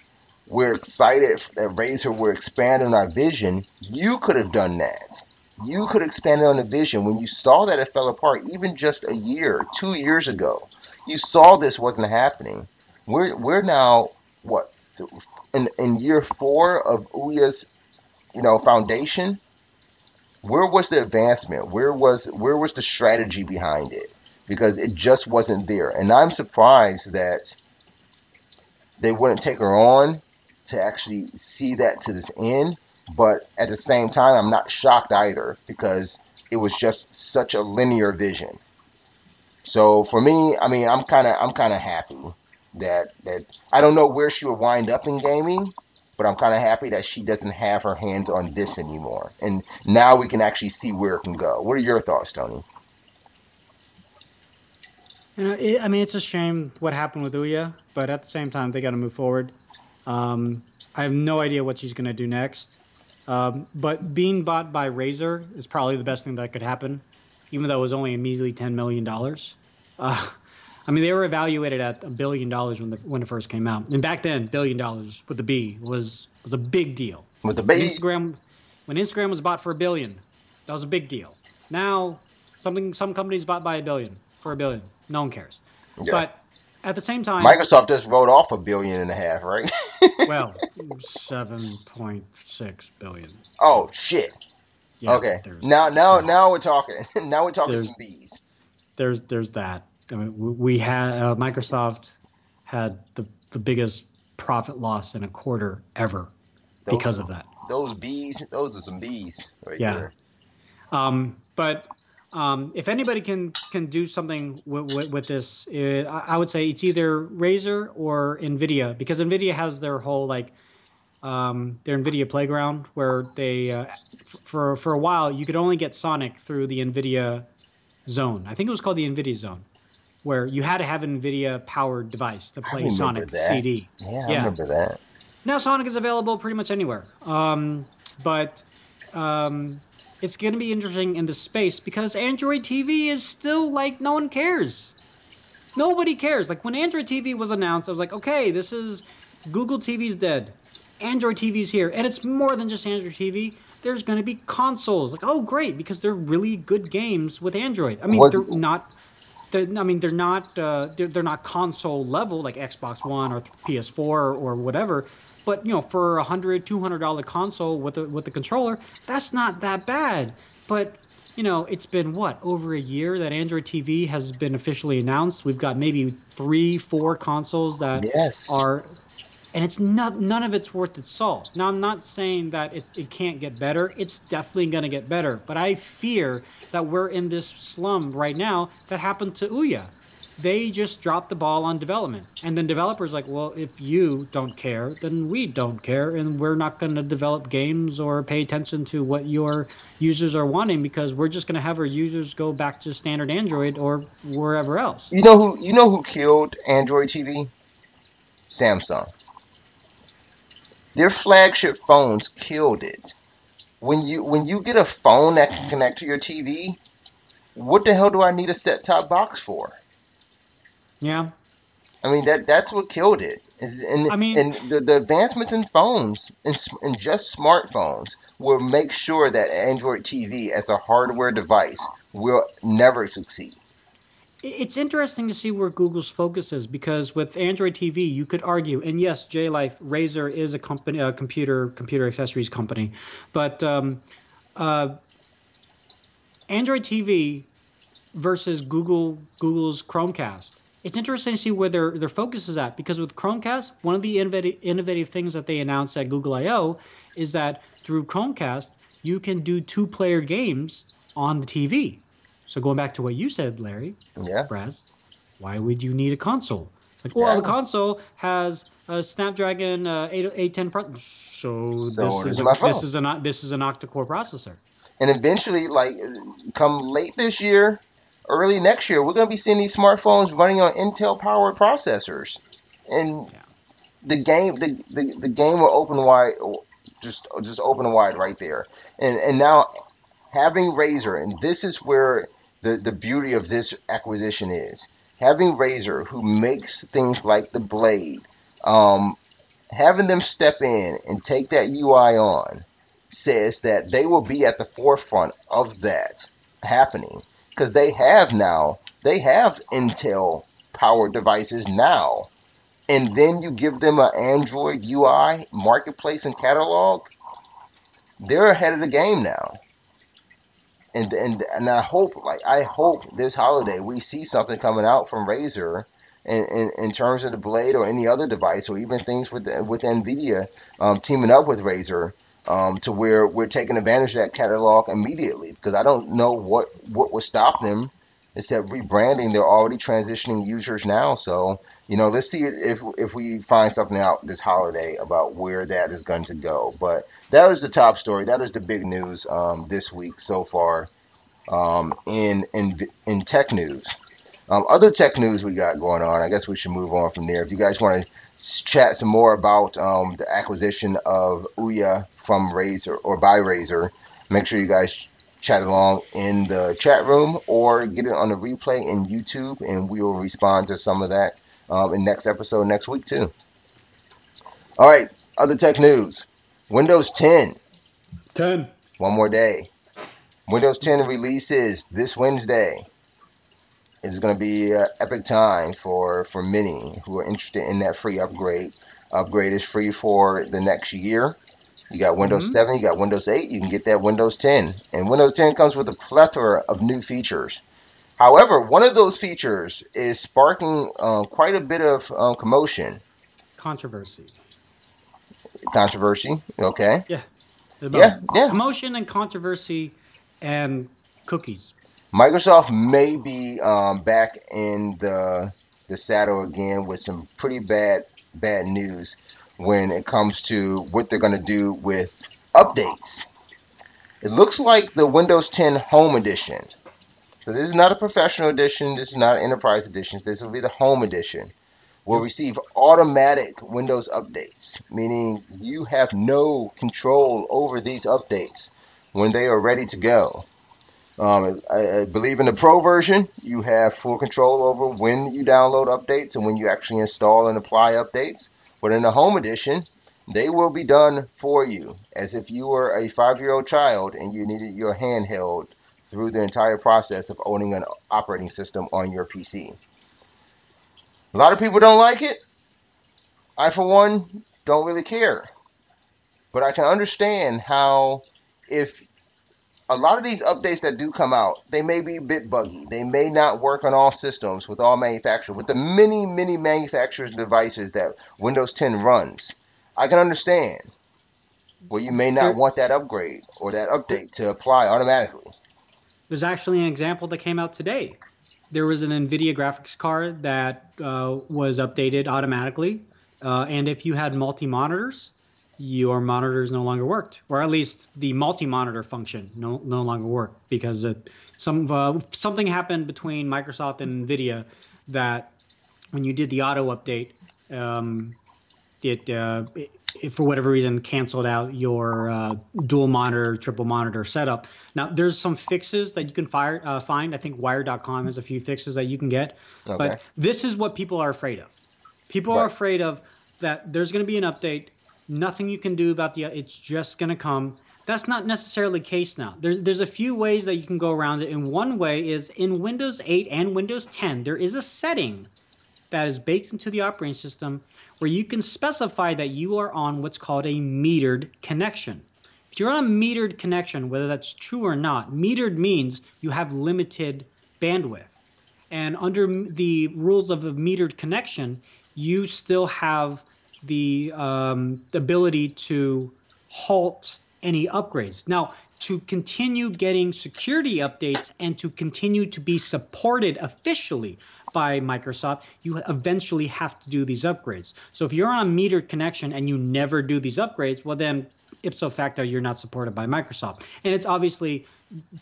we're excited that Razer will expand on our vision, you could have done that. You could expand on the vision when you saw that it fell apart, even just a year, 2 years ago. You saw this wasn't happening. We're now what, in year 4 of OUYA's foundation. Where was the advancement? Where was the strategy behind it? Because it just wasn't there. And I'm surprised that they wouldn't take her on to actually see that to this end. But at the same time, I'm not shocked either, because it was just such a linear vision. So for me, I mean, I'm kind of happy that I don't know where she would wind up in gaming, but I'm kind of happy that she doesn't have her hands on this anymore. And now we can actually see where it can go. What are your thoughts, Tony?
I mean, it's a shame what happened with OUYA, but at the same time, they got to move forward. I have no idea what she's going to do next. But being bought by Razer is probably the best thing that could happen, even though it was only a measly $10 million. I mean, they were evaluated at $1 billion when it first came out. And back then, $1 billion with the B was a big deal.
With the B?
When Instagram was bought for $1 billion, that was a big deal. Now, some companies bought by for $1 billion. No one cares. Yeah. But at the same time,
Microsoft just wrote off $1.5 billion, right?
Well, 7.6 billion.
Oh shit. Yeah, okay. Now we're talking. Now we're talking some bees.
There's that. I mean, we had Microsoft had the biggest profit loss in a quarter ever because of that.
Those bees, those are some bees right there.
But if anybody can do something with this, I would say it's either Razer or NVIDIA, because NVIDIA has their whole their NVIDIA Playground, where they for a while you could only get Sonic through the NVIDIA Zone. I think it was called the NVIDIA Zone, where you had to have an NVIDIA powered device to play Sonic CD.
Yeah, I remember that.
Now Sonic is available pretty much anywhere, but it's going to be interesting in this space, because Android TV is still like, no one cares. Nobody cares. Like when Android TV was announced, I was like, okay, this is Google TV's dead. Android TV's here. And it's more than just Android TV. There's going to be consoles. Like, oh, great, because they're really good games with Android. I mean, they're not console level like Xbox One or PS4 or whatever. But, for a $100, $200 console with the controller, that's not that bad. But, it's been, over a year that Android TV has been officially announced. We've got maybe 3, 4 consoles that are... And it's none of it's worth its salt. Now, I'm not saying that it can't get better. It's definitely going to get better. But I fear that we're in this slum right now that happened to OUYA. they just dropped the ball on development. And then developers like, well, if you don't care, then we don't care, and we're not going to develop games or pay attention to what your users are wanting because we're just going to have our users go back to standard Android or wherever else.
You know who killed Android TV? Samsung. Their flagship phones killed it. When you get a phone that can connect to your TV, what the hell do I need a set-top box for?
Yeah.
I mean that's what killed it. And
I mean,
and the advancements in phones and just smartphones will make sure that Android TV as a hardware device will never succeed.
it's interesting to see where Google's focus is because with Android TV, you could argue, and yes, J-Life Razer is a company, a computer accessories company, but uh, Android TV versus Google's Chromecast. It's interesting to see where their focus is at because with Chromecast, one of the innovative things that they announced at Google I/O is that through Chromecast, you can do two-player games on the TV. So going back to what you said, Larry,
Yeah,
Braz, why would you need a console? It's like, well, the
exactly.
console has a Snapdragon 810 so
So does my phone.
this is an octa-core processor.
And eventually, like come late this year, early next year, we're gonna be seeing these smartphones running on Intel powered processors. And
Yeah.
the game will open wide, just open wide right there. And now having Razer, and this is where the beauty of this acquisition is. Having Razer, who makes things like the Blade, um, having them step in and take that UI on, says that they will be at the forefront of that happening because they have Intel powered devices now, and then you give them an Android UI marketplace and catalog. They're ahead of the game now. And I hope this holiday we see something coming out from Razer in terms of the Blade or any other device or even things with Nvidia teaming up with Razer to where we're taking advantage of that catalog immediately because I don't know what would stop them except rebranding. They're already transitioning users now, so let's see if we find something out this holiday about where that is going to go. But that was the top story. That was the big news this week so far in tech news. Other tech news we got going on. I guess we should move on from there. If you guys want to chat some more about the acquisition of OUYA from Razer or by Razer, make sure you guys chat along in the chat room or get it on the replay in YouTube, and we will respond to some of that in next episode next week too. All right, other tech news. Windows 10,
10.
one more day. Windows 10 releases this Wednesday. It's going to be an epic time for many who are interested in that free upgrade. Upgrade is free for the next year. You got Windows
Mm-hmm.
7, you got Windows 8, you can get that Windows 10. And Windows 10 comes with a plethora of new features. However, one of those features is sparking quite a bit of commotion.
Controversy.
Controversy, okay?
Yeah.
Yeah,
Both
yeah.
commotion and controversy and cookies.
Microsoft may be back in the saddle again with some pretty bad news when it comes to what they're going to do with updates. It looks like the Windows 10 Home Edition. So this is not a professional edition. This is not an enterprise edition. This will be the Home Edition. Will
Yep.
receive automatic Windows updates, meaning you have no control over these updates when they are ready to go. I believe in the Pro version, you have full control over when you download updates and when you actually install and apply updates. But in the Home Edition, they will be done for you as if you were a 5-year-old child and you needed your hand held through the entire process of owning an operating system on your PC. A lot of people don't like it. I, for one, don't really care. But I can understand how if a lot of these updates that do come out, they may be a bit buggy. They may not work on all systems with all manufacturers. With the many manufacturers and devices that Windows 10 runs, I can understand where you may not
There,
want that upgrade or that
there
update to apply automatically.
there's actually an example that came out today. there was an NVIDIA graphics card that was updated automatically. And if you had multi-monitors, your monitors no longer worked, or at least the multi-monitor function no longer worked because something happened between Microsoft and NVIDIA that when you did the auto update, um, it for whatever reason canceled out your dual monitor, triple monitor setup. Now, there's some fixes that you can find. I think Wire.com has a few fixes that you can get.
Okay.
But this is what people are afraid of. People are
Right.
afraid of that there's going to be an update. Nothing you can do about it's just going to come. That's not necessarily the case now. There's a few ways that you can go around it. And one way is in Windows 8 and Windows 10, there is a setting that is baked into the operating system where you can specify that you are on what's called a metered connection. If you're on a metered connection, whether that's true or not, metered means you have limited bandwidth. And under the rules of a metered connection, you still have the ability to halt any upgrades. Now, to continue getting security updates and to continue to be supported officially by Microsoft, you eventually have to do these upgrades. So if you're on a metered connection and you never do these upgrades, well then ipso facto you're not supported by Microsoft. And it's obviously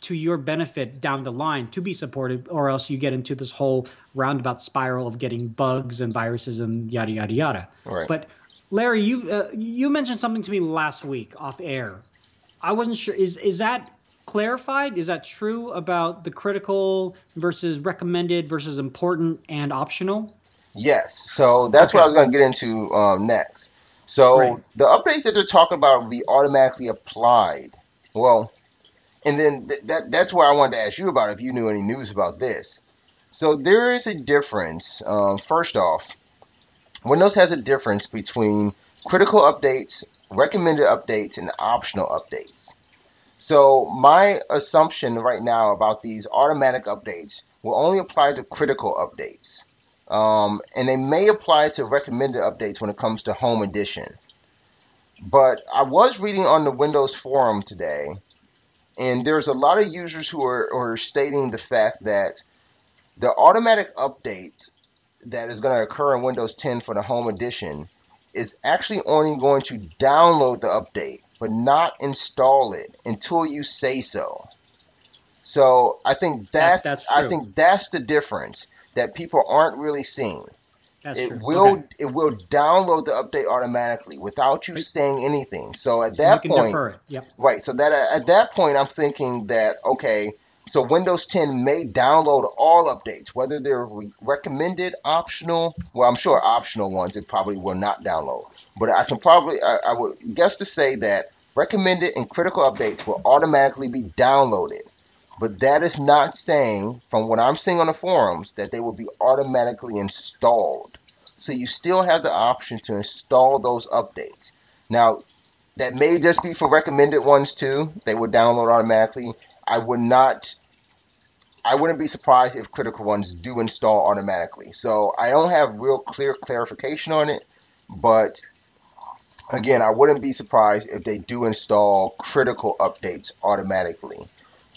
to your benefit down the line to be supported, or else you get into this whole roundabout spiral of getting bugs and viruses and yada yada yada.
Right.
But Larry, you mentioned something to me last week off air. I wasn't sure. Is that clarified? Is that true about the critical versus recommended versus important and optional?
Yes. So that's what I was going to get into next. So
Great.
the updates that they're talking about will be automatically applied. Well, and then that's where I wanted to ask you about if you knew any news about this. So there is a difference. First off, Windows has a difference between critical updates, recommended updates, and optional updates. So my assumption right now about these automatic updates will only apply to critical updates. And they may apply to recommended updates when it comes to Home Edition. But I was reading on the Windows forum today, and there's a lot of users who are stating the fact that the automatic update that is going to occur in Windows 10 for the Home Edition is actually only going to download the update, but not install it until you say so. So I think that's the difference that people aren't really seeing.
That's
It
true.
will
Okay.
it will download the update automatically without you saying anything. So at
You
that
can
point,
defer it. Yep.
right, so that at that point I'm thinking that okay, so Windows 10 may download all updates, whether they're recommended, optional. Well, I'm sure optional ones it probably will not download. But I would guess to say that recommended and critical updates will automatically be downloaded. But that is not saying, from what I'm seeing on the forums, that they will be automatically installed. So you still have the option to install those updates. Now, that may just be for recommended ones too. They would download automatically. I wouldn't be surprised if critical ones do install automatically. So I don't have real clear clarification on it, but again, I wouldn't be surprised if they do install critical updates automatically.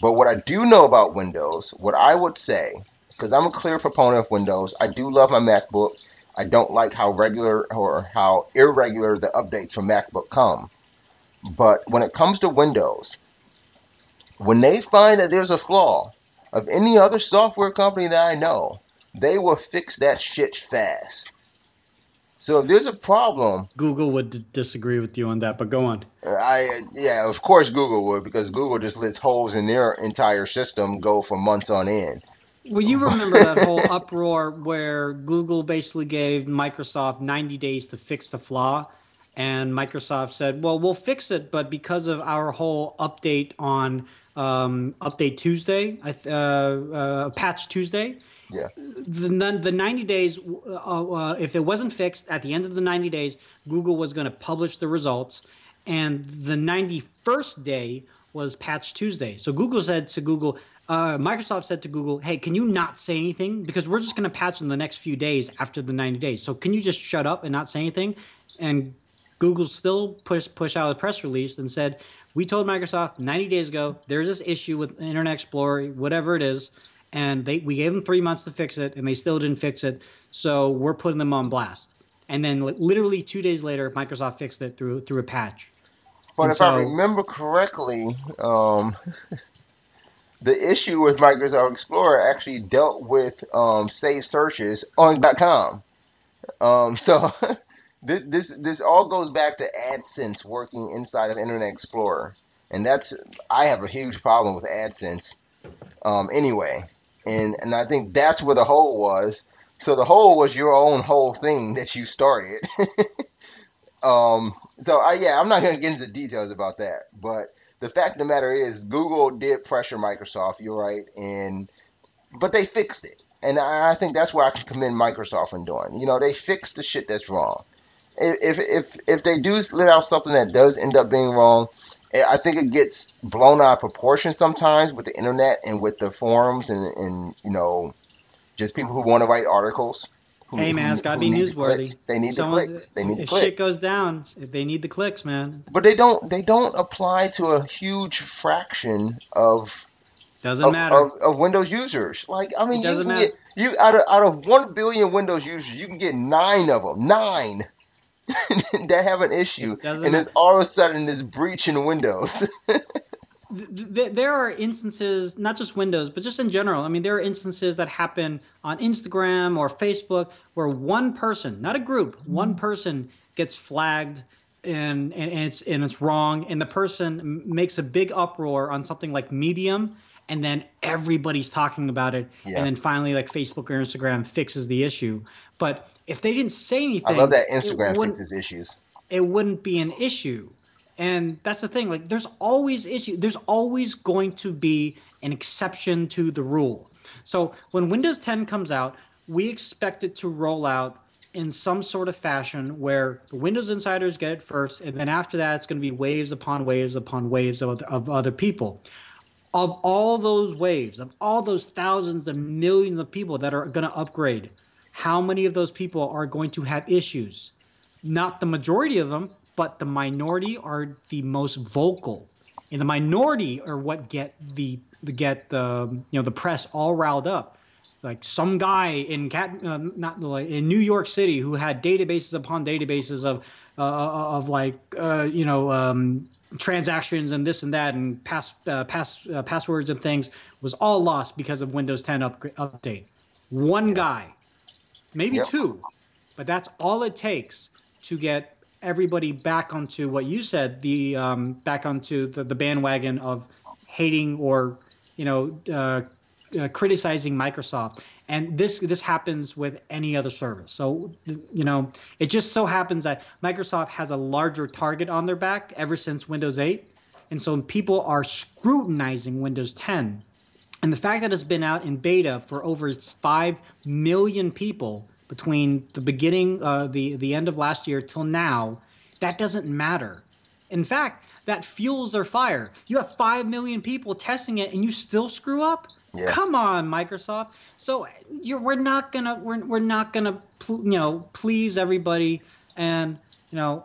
But what I do know about Windows, what I would say, because I'm a clear proponent of Windows, I do love my MacBook. I don't like how regular or how irregular the updates from MacBook come. But when it comes to Windows, when they find that there's a flaw of any other software company that I know, they will fix that shit fast. So if there's a problem,
Google would disagree with you on that, but go on.
yeah, of course Google would, because Google just lets holes in their entire system go for months on end.
Well, you remember that whole uproar where Google basically gave Microsoft 90 days to fix the flaw, and Microsoft said, "Well, we'll fix it, but because of our whole update on Update Tuesday, Patch Tuesday,
Yeah,
the 90 days, if it wasn't fixed at the end of the 90 days, Google was going to publish the results, and the 91st day was Patch Tuesday. So Microsoft said to Google, hey, can you not say anything? Because we're just going to patch in the next few days after the 90 days. So can you just shut up and not say anything? And Google still push out a press release and said, we told Microsoft 90 days ago, there's this issue with Internet Explorer, whatever it is, and we gave them 3 months to fix it, and they still didn't fix it. So we're putting them on blast. And then literally 2 days later, Microsoft fixed it through a patch.
But
And
if I
so,
remember correctly, the issue with Microsoft Explorer actually dealt with saved searches on .com. So this all goes back to AdSense working inside of Internet Explorer, and I have a huge problem with AdSense anyway, and I think that's where the hole was. So the hole was your own whole thing that you started. Yeah, I'm not gonna get into details about that, but the fact of the matter is, Google did pressure Microsoft. You're right, but they fixed it, and I think that's where I can commend Microsoft in doing. They fixed the shit that's wrong. If they do let out something that does end up being wrong, I think it gets blown out of proportion sometimes with the internet and with the forums and just people who want to write articles.
hey man, it's got to
Who
be
need the
newsworthy.
clicks. They need the
Someone,
clicks. They need the
if
clicks.
shit goes down, they need the clicks, man.
But they don't apply to a huge fraction of
Doesn't matter.
of Windows users. Like, I
It
mean, you
doesn't
can
matter.
get you out of 1 billion Windows users, you can get 9 of them, 9 that have an issue,
It doesn't
and
matter.
it's all of a sudden this breach in Windows.
There are instances, not just Windows, but just in general. I mean, there are instances that happen on Instagram or Facebook where one person, not a group, one person gets flagged and it's wrong, and the person makes a big uproar on something like Medium, and then everybody's talking about it, and
Yeah,
then finally, like Facebook or Instagram fixes the issue. But if they didn't say
I love
anything,
that Instagram fixes issues.
it wouldn't be an issue. And that's the thing. Like, there's always issue. There's always going to be an exception to the rule. So when Windows 10 comes out, we expect it to roll out in some sort of fashion where the Windows insiders get it first, and then after that, it's going to be waves upon waves upon waves of other people. Of all those waves, of all those thousands and millions of people that are going to upgrade, how many of those people are going to have issues? Not the majority of them, but the minority are the most vocal, and the minority are what get the press all riled up. Like some guy in not like in New York City who had databases upon databases of transactions and this and that and passwords and things was all lost because of Windows 10 update. One guy, maybe
Yep.
two, but that's all it takes to get everybody back onto what you said, back onto the bandwagon of hating or criticizing Microsoft. And this happens with any other service. So it just so happens that Microsoft has a larger target on their back ever since Windows 8, and so people are scrutinizing Windows 10. And the fact that it's been out in beta for over 5 million people between the beginning, the end of last year till now, that doesn't matter. In fact, that fuels their fire. You have 5 million people testing it, and you still screw up.
Yeah.
Come on, Microsoft. So we're not gonna please everybody, and that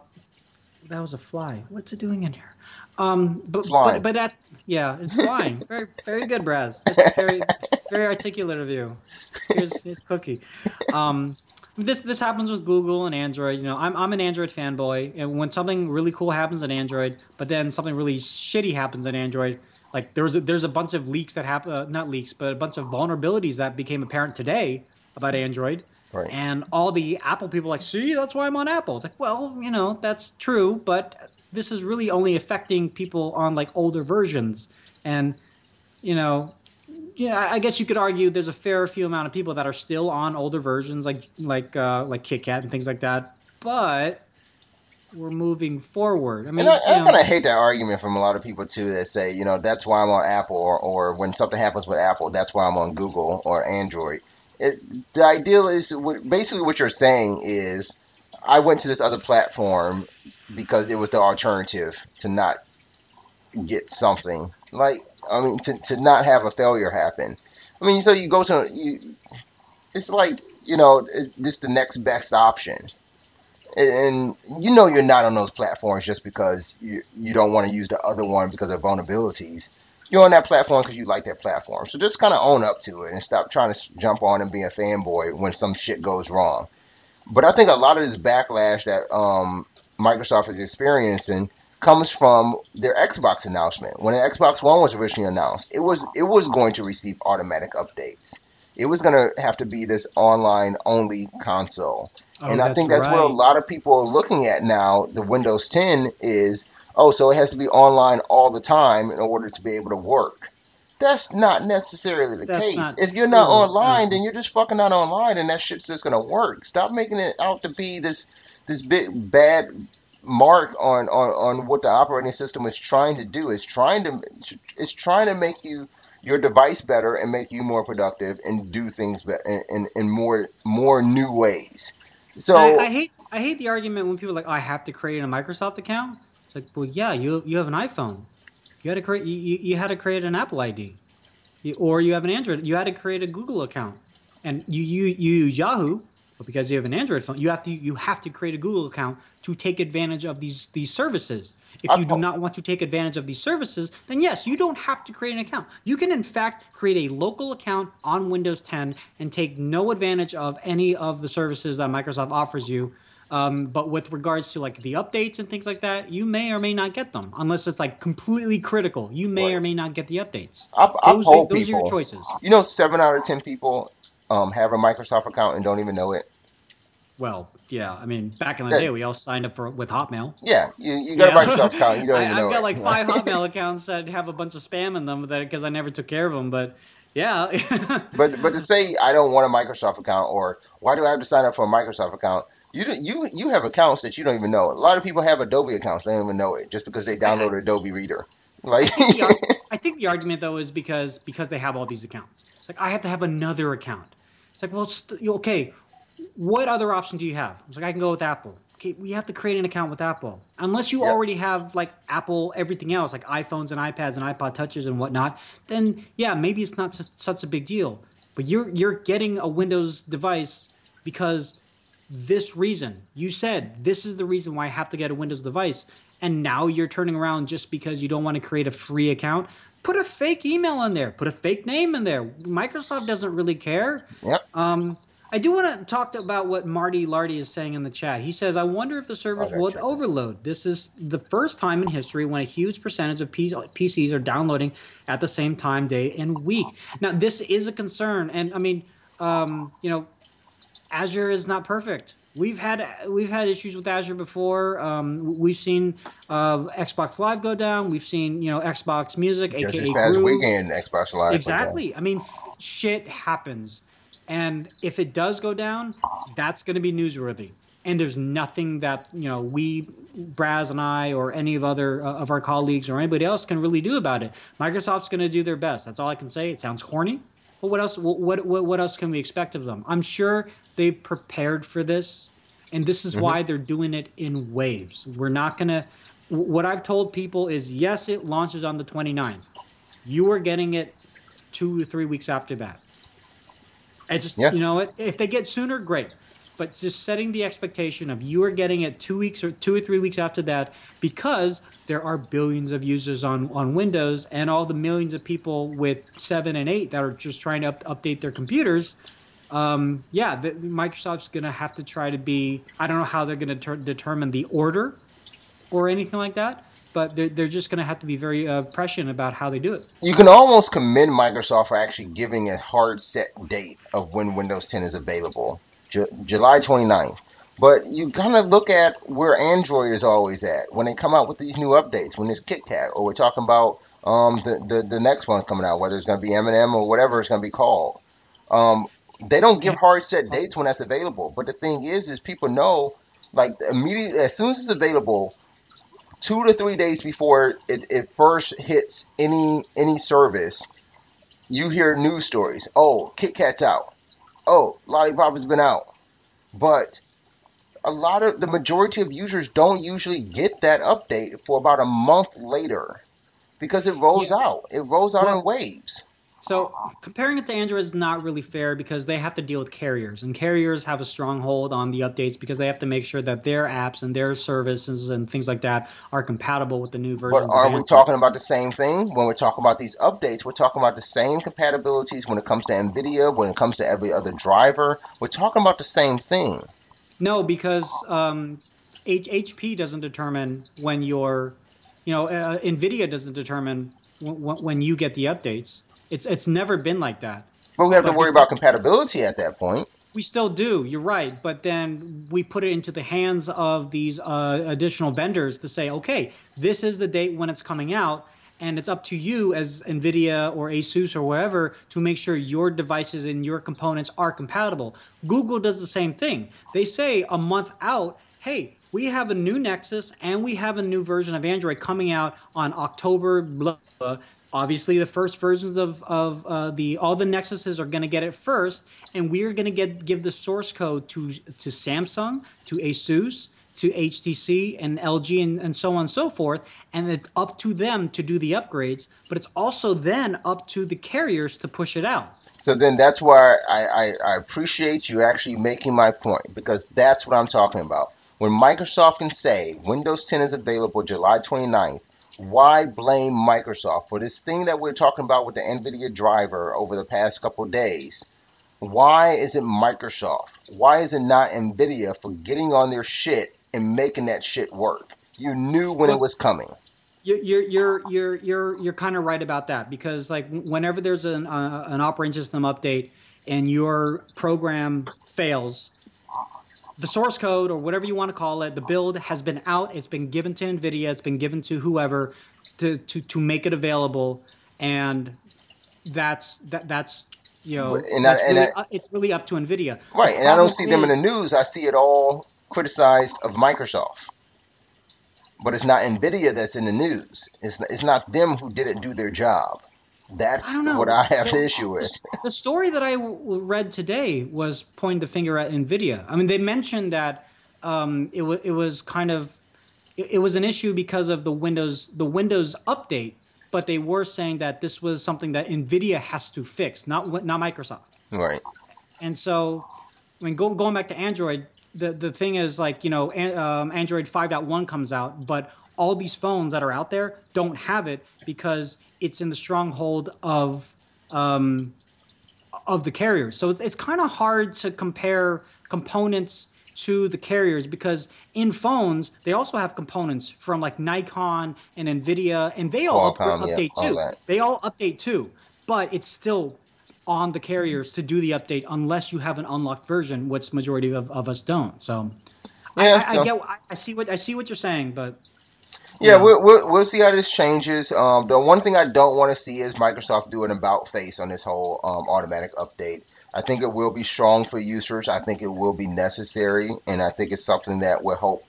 was a fly. What's it doing in here?
Flying.
But that, yeah, it's flying. Very very good, Braz. That's very very articulate of you. Here's Cookie. This happens with Google and Android. I'm an Android fanboy, and when something really cool happens in Android, but then something really shitty happens in Android, like there's a bunch of leaks that happen, not leaks, but a bunch of vulnerabilities that became apparent today about Android.
Right.
And all the Apple people are like, see, that's why I'm on Apple. It's like, well, that's true, but this is really only affecting people on like older versions. And, I guess you could argue there's a fair few amount of people that are still on older versions like KitKat and things like that. But we're moving forward. I mean,
And I kind of hate that argument from a lot of people too that say, that's why I'm on Apple, or when something happens with Apple, that's why I'm on Google or Android. The ideal is basically what you're saying is I went to this other platform because it was the alternative to not get something. Like, I mean, to not have a failure happen. I mean, so you go to it's like, it's just the next best option. And you're not on those platforms just because you don't want to use the other one because of vulnerabilities. You're on that platform because you like that platform. So just kind of own up to it and stop trying to jump on and be a fanboy when some shit goes wrong. But I think a lot of this backlash that Microsoft is experiencing comes from their Xbox announcement. When the Xbox One was originally announced, it was going to receive automatic updates. It was going to have to be this online only console.
Oh,
And I
that's
think that's what a
right.
lot of people are looking at now. The Windows 10 is, oh, so it has to be online all the time in order to be able to work. That's not necessarily the
That's
case.
not
If you're not
true.
online, then you're just fucking not online, and that shit's just gonna work. Stop making it out to be this big bad mark on what the operating system is trying to do. It's trying to make your device better and make you more productive and do things in more new ways.
And
So
I hate the argument when people are like, oh, I have to create a Microsoft account. It's like, well, yeah, you have an iPhone. You had to create you had to create an Apple ID. Or you have an Android, you had to create a Google account, and you use Yahoo, but because you have an Android phone, you have to create a Google account to take advantage of these services. If
I,
you do not want to take advantage of these services, then yes, you don't have to create an account. You can in fact create a local account on Windows 10 and take no advantage of any of the services that Microsoft offers you. But with regards to like the updates and things like that, you may or may not get them unless it's like completely critical. You may or
right.
may not get the updates.
I've told
Those are your
people,
choices.
7 out of 10 people have a Microsoft account and don't even know it.
Well, yeah. I mean, back in the
That,
day, we all signed up for with Hotmail.
yeah, you got a
Yeah,
Microsoft account, you don't even
I've
know
got
it.
like
Right?
5 Hotmail accounts that have a bunch of spam in them that because I never took care of them. But yeah,
But to say I don't want a Microsoft account or why do I have to sign up for a Microsoft account? You have accounts that you don't even know. A lot of people have Adobe accounts, they don't even know it just because they
I,
downloaded Adobe Reader.
I
Like
think I think the argument though is because they have all these accounts. It's like I have to have another account. It's like, well, okay. What other option do you have? It's like I can go with Apple. Okay, we have to create an account with Apple. Unless you
yep.
already have like Apple everything else, like iPhones and iPads and iPod touches and whatnot, then yeah, maybe it's not such a big deal. But you're getting a Windows device because this reason. You said this is the reason why I have to get a Windows device. And now you're turning around just because you don't want to create a free account. Put a fake email in there. Put a fake name in there. Microsoft doesn't really care.
Yep.
Um, I do want to talk about what Marty Lardy is saying in the chat. He says, I wonder if the
I
servers
gotta
will
check it.
overload. This is the first time in history when a huge percentage of PCs are downloading at the same time, day and week. Now, this is a concern. And I mean, you know, Azure is not perfect. We've had issues with Azure before. We've seen Xbox Live go down. We've seen Xbox Music,
Just this
aka
past
Groove.
weekend, Xbox Live went down.
Exactly. I mean, shit happens, and if it does go down, that's going to be newsworthy. And there's nothing that we, Braz and I, or any of other of our colleagues or anybody else can really do about it. Microsoft's going to do their best. That's all I can say. It sounds corny, but what else? What else can we expect of them? I'm sure they prepared for this, and this is
Hmm.
why they're doing it in waves. We're not gonna. What I've told people is, yes, it launches on the 29th. You are getting it 2 to 3 weeks after that. It's just,
Yeah.
if they get sooner, great. But just setting the expectation of you are getting it 2 weeks or 2 or 3 weeks after that, because there are billions of users on Windows and all the millions of people with 7 and 8 that are just trying to update their computers. Yeah, Microsoft's going to have to try to be, I don't know how they're going to determine the order or anything like that, but they're just going to have to be very prescient about how they do it.
You can almost commend Microsoft for actually giving a hard set date of when Windows 10 is available, July 29th. But you kind of look at where Android is always at when they come out with these new updates, when it's KitKat, or we're talking about the next one coming out, whether it's going to be M&M or whatever it's going to be called. Um, they don't give hard set dates when that's available. But the thing is people know, like immediately as soon as it's available, 2 to 3 days before it first hits any service, you hear news stories. Oh, Kit Kat's out. Oh, Lollipop has been out. But the majority of users don't usually get that update for about a month later because it
Yeah.
rolls out. It rolls out in
Well,
waves.
So comparing it to Android is not really fair because they have to deal with carriers, and carriers have a stronghold on the updates because they have to make sure that their apps and their services and things like that are compatible with the new
But
versions of
are we
Android.
talking about the same thing when we're talking about these updates? We're talking about the same compatibilities when it comes to NVIDIA, when it comes to every other driver. We're talking about the same thing.
No, because HP doesn't determine when NVIDIA doesn't determine when you get the updates. It's never been like that.
But we have to
But
worry
because
about compatibility at that point.
we still do, you're right. But then we put it into the hands of these additional vendors to say, okay, this is the date when it's coming out. And it's up to you as NVIDIA or Asus or whatever to make sure your devices and your components are compatible. Google does the same thing. They say a month out, hey, we have a new Nexus and we have a new version of Android coming out on October, blah, blah. Obviously, the first versions of the all the Nexuses are going to get it first, and we're going to give the source code to Samsung, to Asus, to HTC and LG and so on and so forth. And it's up to them to do the upgrades, but it's also then up to the carriers to push it out.
So then that's why I appreciate you actually making my point, because that's what I'm talking about. When Microsoft can say Windows 10 is available July 29th, why blame Microsoft for this thing that we're talking about with the NVIDIA driver over the past couple of days? Why is it Microsoft? Why is it not NVIDIA for getting on their shit and making that shit work? You knew when it was coming.
You're kind of right about that, because like whenever there's an operating system update and your program fails, the source code or whatever you want to call it, the build has been out. It's been given to NVIDIA. It's been given to whoever to make it available, and that's it's really up to NVIDIA. The
Right, and I don't
problem
see them in the
is
news. I see it all criticized of Microsoft. But it's not NVIDIA that's in the news. It's not them who didn't do their job. That's
I don't know.
what I have the issue with.
The story that I read today was pointing the finger at NVIDIA. I mean, they mentioned that it was kind of it was an issue because of the Windows update, but they were saying that this was something that NVIDIA has to fix, not Microsoft.
Right.
And so, I mean, going back to Android, the thing is like, Android 5.1 comes out, but all these phones that are out there don't have it because it's in the stronghold of the carriers. So it's kind of hard to compare components to the carriers, because in phones they also have components from like Nikon and Nvidia, and they all update too. They all update too, but it's still on the carriers to do the update unless you have an unlocked version, which majority of us don't. So,
yeah,
I see what you're saying, but
yeah, we'll see how this changes. The one thing I don't want to see is Microsoft do an about face on this whole automatic update. I think it will be strong for users. I think it will be necessary, and I think it's something that will help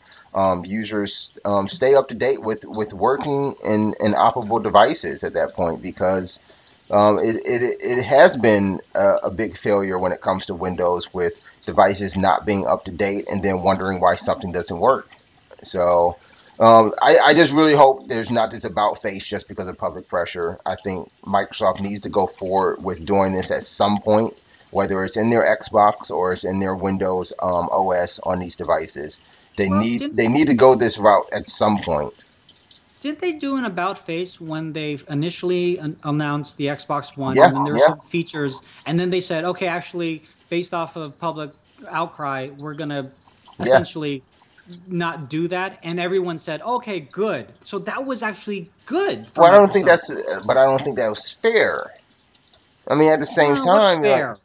users stay up to date with working and operable devices at that point, because it has been a big failure when it comes to Windows, with devices not being up to date and then wondering why something doesn't work. So I just really hope there's not this about face just because of public pressure. I think Microsoft needs to go forward with doing this at some point, whether it's in their Xbox or it's in their Windows OS on these devices. They need to go this route at some point.
Didn't they do an about face when they initially announced the Xbox One?
Yeah,
and then there were some features, and then they said, okay, actually, based off of public outcry, we're going to essentially not do that. And everyone said, okay, good. So that was actually good for Microsoft.
I don't think I don't think that was fair. I mean, at the same time,
what's fair?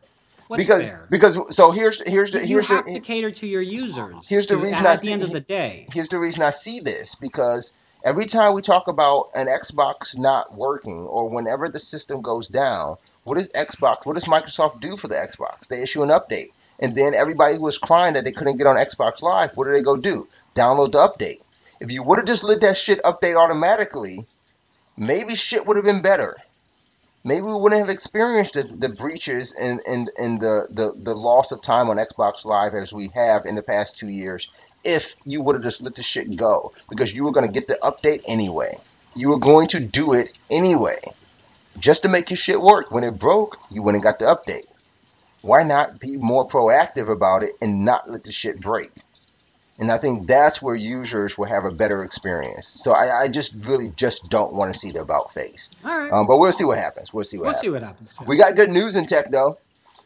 What's fair?
Because so here's
you have to cater to your users.
Here's the reason
at the end of the day.
Here's the reason I see this, because every time we talk about an Xbox not working, or whenever the system goes down, what does Microsoft do for the Xbox? They issue an update. And then everybody who was crying that they couldn't get on Xbox Live, what do they go do? Download the update. If you would have just let that shit update automatically, maybe shit would have been better. Maybe we wouldn't have experienced the breaches and the loss of time on Xbox Live as we have in the past 2 years, if you would have just let the shit go, because you were going to get the update anyway. You were going to do it anyway. just to make your shit work. When it broke, you went and got the update. Why not be more proactive about it and not let the shit break? And I think that's where users will have a better experience. So I just really just don't want to see the about face.
All right.
But we'll see what happens. We'll see what
We'll
happens.
see what happens. Yeah.
We got good news in tech though.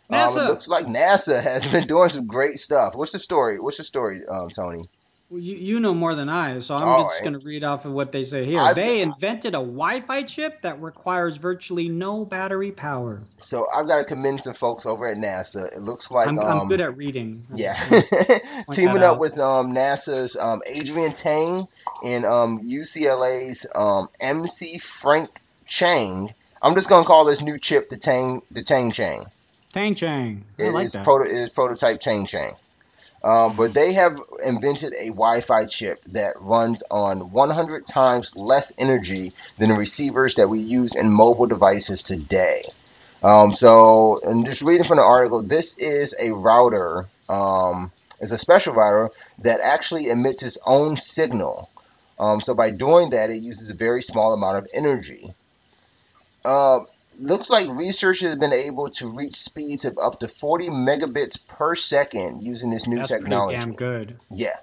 It
NASA.
looks like NASA has been doing some great stuff. What's the story? What's the story, Tony?
Well, you know more than I, so I'm
All
just
right.
going to read off of what they say here.
I've
They invented a Wi-Fi chip that requires virtually no battery power.
so I've got to commend some folks over at NASA. It looks like
I'm good at reading. I
yeah,
just want to point that
teaming up
out.
with NASA's Adrian Tang and UCLA's MC Frank Chang. I'm just gonna call this new chip the Tang Chang.
Tang Chang. I
It
like
is
that.
it is prototype Chang Chang. But they have invented a Wi-Fi chip that runs on 100 times less energy than the receivers that we use in mobile devices today. And just reading from the article, this is a router. It's a special router that actually emits its own signal. So by doing that, it uses a very small amount of energy. Uh, Looks like researchers have been able to reach speeds of up to 40 megabits per second using this new
That's pretty damn
technology.
good.
Yeah,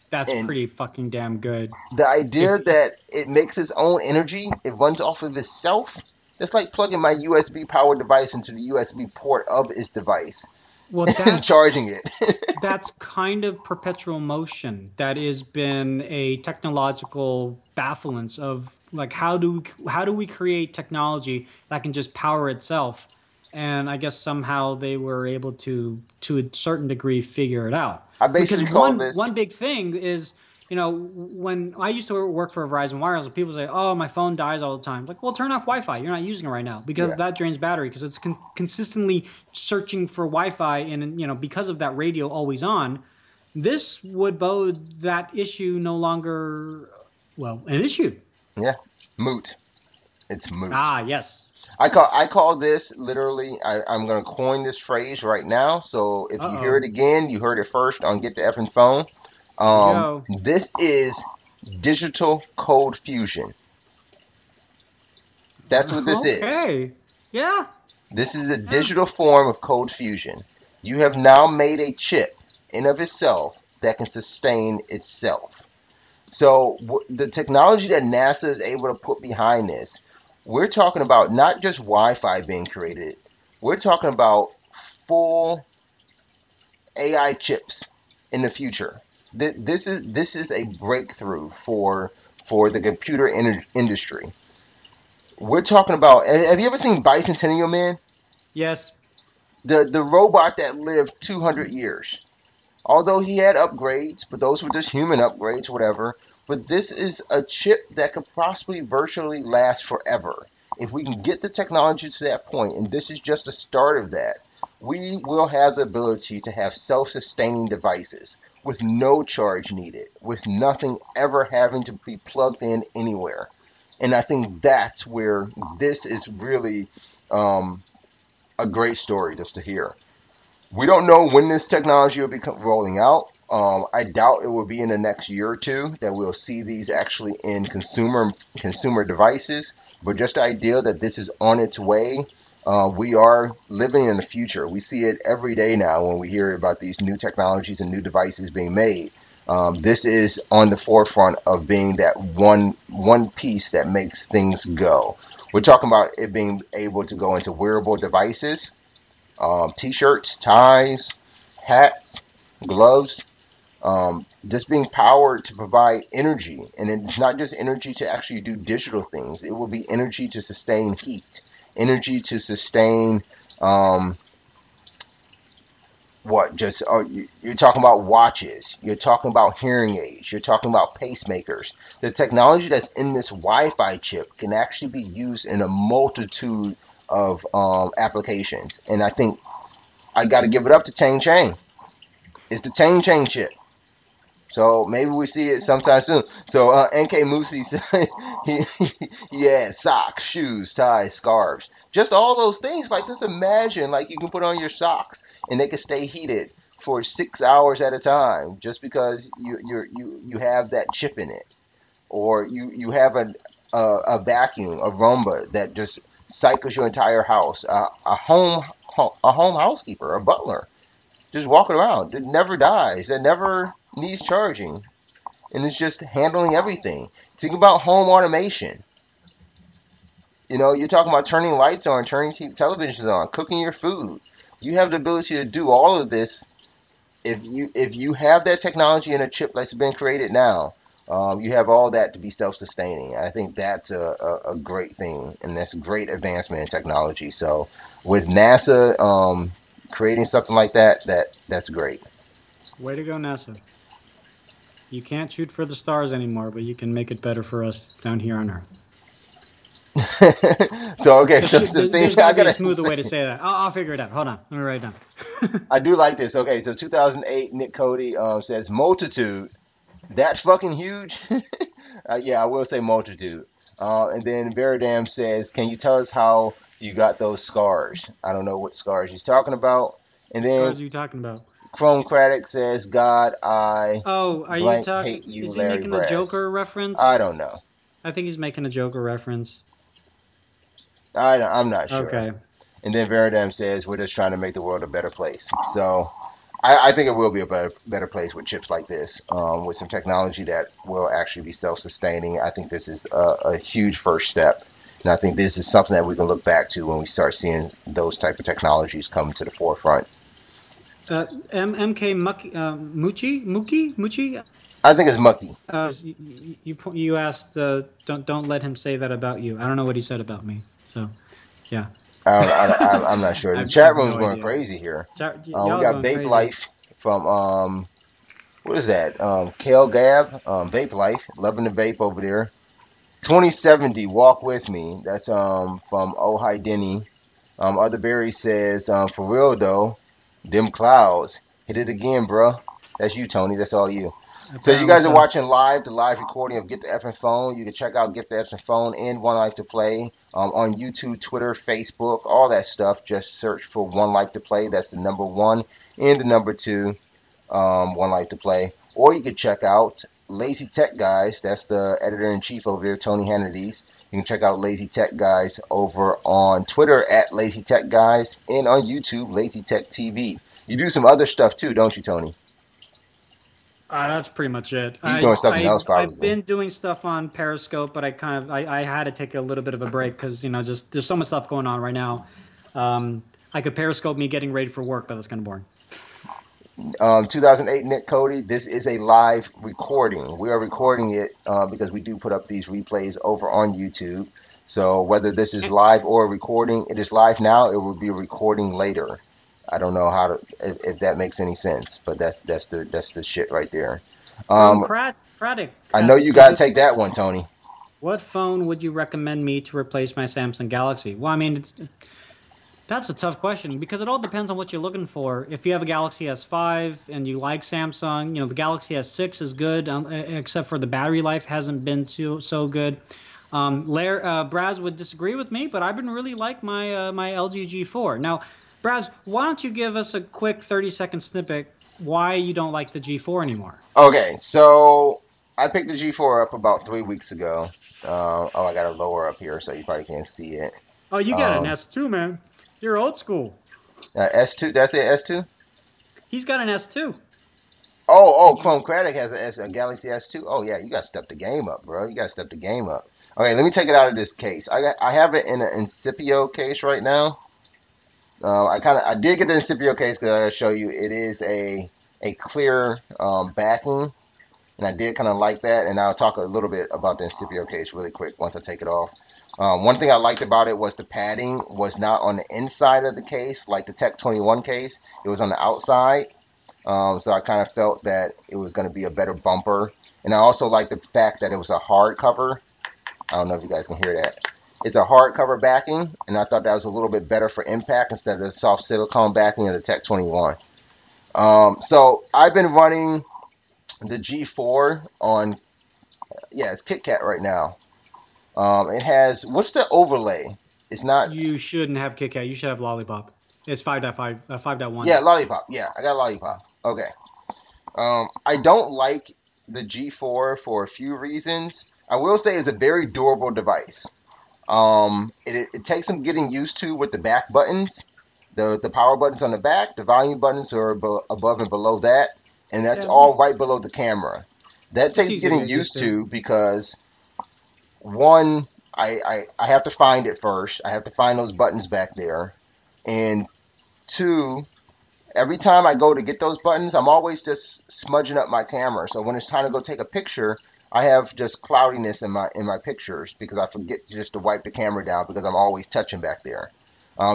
That's
and
pretty fucking damn good.
the idea
If
that it makes its own energy, it runs off of itself. That's like plugging my USB powered device into the USB port of its device
well,
and charging it.
that's kind of perpetual motion. That has been a technological bafflence of like how do we create technology that can just power itself? And I guess somehow they were able to a certain degree figure it out.
I
Because
basically call
one
this,
big thing is, when I used to work for Verizon Wireless, people say, "Oh, my phone dies all the time." Like, well, turn off Wi-Fi. You're not using it right now because
yeah.
that drains battery because it's consistently searching for Wi-Fi, and because of that radio always on, this would bode that issue no longer, well, an issue.
Yeah, moot. It's moot.
Ah, yes.
I call this literally. I'm gonna coin this phrase right now. So if you hear
Uh-oh.
it again, you heard it first on Get the Effing Phone.
Here we go.
This is digital code fusion. That's what this is.
Okay. Yeah.
This is a
Yeah.
digital form of code fusion. You have now made a chip in of itself that can sustain itself. So the technology that NASA is able to put behind this, we're talking about not just Wi-Fi being created. We're talking about full AI chips in the future. This is a breakthrough for the computer industry. We're talking about. Have you ever seen Bicentennial Man?
Yes.
The robot that lived 200 years. Although he had upgrades, but those were just human upgrades, whatever. But this is a chip that could possibly virtually last forever. If we can get the technology to that point, and this is just the start of that, we will have the ability to have self-sustaining devices with no charge needed, with nothing ever having to be plugged in anywhere. And I think that's where this is really a great story just to hear. We don't know when this technology will be rolling out. I doubt it will be in the next year or two that we'll see these actually in consumer devices. But just the idea that this is on its way, we are living in the future. We see it every day now when we hear about these new technologies and new devices being made. This is on the forefront of being that one piece that makes things go. We're talking about it being able to go into wearable devices, t-shirts, ties, hats, gloves, just being powered to provide energy. And it's not just energy to actually do digital things. It will be energy to sustain heat, energy to sustain you're talking about watches, you're talking about hearing aids, you're talking about pacemakers. The technology that's in this Wi-Fi chip can actually be used in a multitude of applications. And I think I got to give it up to Chang Chang. It's the Chang Chang chip. So maybe we see it sometime soon. So NK Musi said he had socks, shoes, ties, scarves, just all those things. Like just imagine, like you can put on your socks and they can stay heated for 6 hours at a time, just because you have that chip in it, or you have a vacuum, a Roomba that just cycles your entire house. A home housekeeper, a butler, just walking around. It never dies. It never needs charging, and it's just handling everything. Think about home automation. You're talking about turning lights on, turning televisions on, cooking your food. You have the ability to do all of this if you have that technology in a chip that's been created now. You have all that to be self-sustaining. I think that's a great thing, and that's a great advancement in technology. So with NASA creating something like that's great.
Way to go, NASA. You can't shoot for the stars anymore, but you can make it better for us down here on Earth.
So okay, so
there's got to be a smoother way to say that. I'll figure it out. Hold on, let me write it down.
I do like this. Okay, so 2008, Nick Cody says multitude. That's fucking huge. Yeah, I will say multitude. And then Veridam says, can you tell us how you got those scars? I don't know what scars he's talking about. And
what
then
scars are you talking about?
Chrome Craddock says, God, I
are you
blank
talking?
hate you,
Is he
Larry
making
Braz.
a Joker reference?
I don't know.
I think he's making a Joker reference.
I'm not sure.
Okay.
And then Veridam says, we're just trying to make the world a better place. So I think it will be a better place with chips like this, with some technology that will actually be self-sustaining. I think this is a huge first step. And I think this is something that we can look back to when we start seeing those type of technologies come to the forefront.
MK Muki?
I think it's mucky.
You asked, don't let him say that about you. I don't know what he said about me. So, yeah.
I'm not sure. The chat room's going crazy here. We got Vape Life from what is that? Kale Gab, Vape Life, loving the vape over there. 2070, Walk With Me. That's from Oh Hi Denny. Other Berry says, for real though, them clouds. Hit it again, bro. That's you, Tony. That's all you. So you guys are watching the live recording of Get the Effing Phone. You can check out Get the Effing Phone and One Life to Play on YouTube, Twitter, Facebook, all that stuff. Just search for One Life to Play. That's the number 1 and the number 2, One Life to Play. Or you can check out Lazy Tech Guys. That's the editor-in-chief over there, Tony Hannity's. You can check out Lazy Tech Guys over on Twitter at Lazy Tech Guys and on YouTube, Lazy Tech TV. You do some other stuff too, don't you, Tony?
That's pretty much it.
He's doing something else, probably.
I've been doing stuff on Periscope, but I had to take a little bit of a break because just there's so much stuff going on right now. I could Periscope me getting ready for work, but that's kind of boring.
2008 Nick Cody, this is a live recording. We are recording it because we do put up these replays over on YouTube. So whether this is live or a recording, it is live now. It will be a recording later. I don't know if that makes any sense, but that's the shit right there.
Craddock,
I know you gotta take that one, Tony.
What phone would you recommend me to replace my Samsung Galaxy? Well, I mean, that's a tough question because it all depends on what you're looking for. If you have a Galaxy S5 and you like Samsung, the Galaxy S6 is good, except for the battery life hasn't been so good. Braz would disagree with me, but I've been really like my my LG G4. Now, Braz, why don't you give us a quick 30-second snippet why you don't like the G4 anymore?
Okay, so I picked the G4 up about 3 weeks ago. I got to lower up here so you probably can't see it.
Oh, you got an S2, man. You're old school.
S2? Did I say S2?
He's got an S2.
Oh, Chrome Craddock has a Galaxy S2. Oh, yeah, you got to step the game up, bro. You got to step the game up. Okay, let me take it out of this case. I have it in an Incipio case right now. I did get the Incipio case because I gotta show you it is a clear backing, and I did kind of like that. And I'll talk a little bit about the Incipio case really quick once I take it off. One thing I liked about it was the padding was not on the inside of the case like the Tech 21 case. It was on the outside, so I kind of felt that it was going to be a better bumper. And I also like the fact that it was a hard cover. I don't know if you guys can hear that. It's a hardcover backing, and I thought that was a little bit better for impact instead of the soft silicone backing of the Tech 21. So I've been running the G4 on, it's KitKat right now. It has, what's the overlay? It's not.
You shouldn't have KitKat. You should have Lollipop. It's 5.5, 5.1.
Yeah, Lollipop. Yeah, I got Lollipop. Okay. I don't like the G4 for a few reasons. I will say it's a very durable device. It takes some getting used to with the back buttons. The power buttons on the back, the volume buttons are above and below that, and that's
Yeah,
all right below the camera. That
it's
takes
easy to
getting
get used
used
to.
to because one, I have to find it first. I have to find those buttons back there, and two, every time I go to get those buttons, I'm always just smudging up my camera. So when it's time to go take a picture, I have just cloudiness in my pictures because I forget just to wipe the camera down because I'm always touching back there.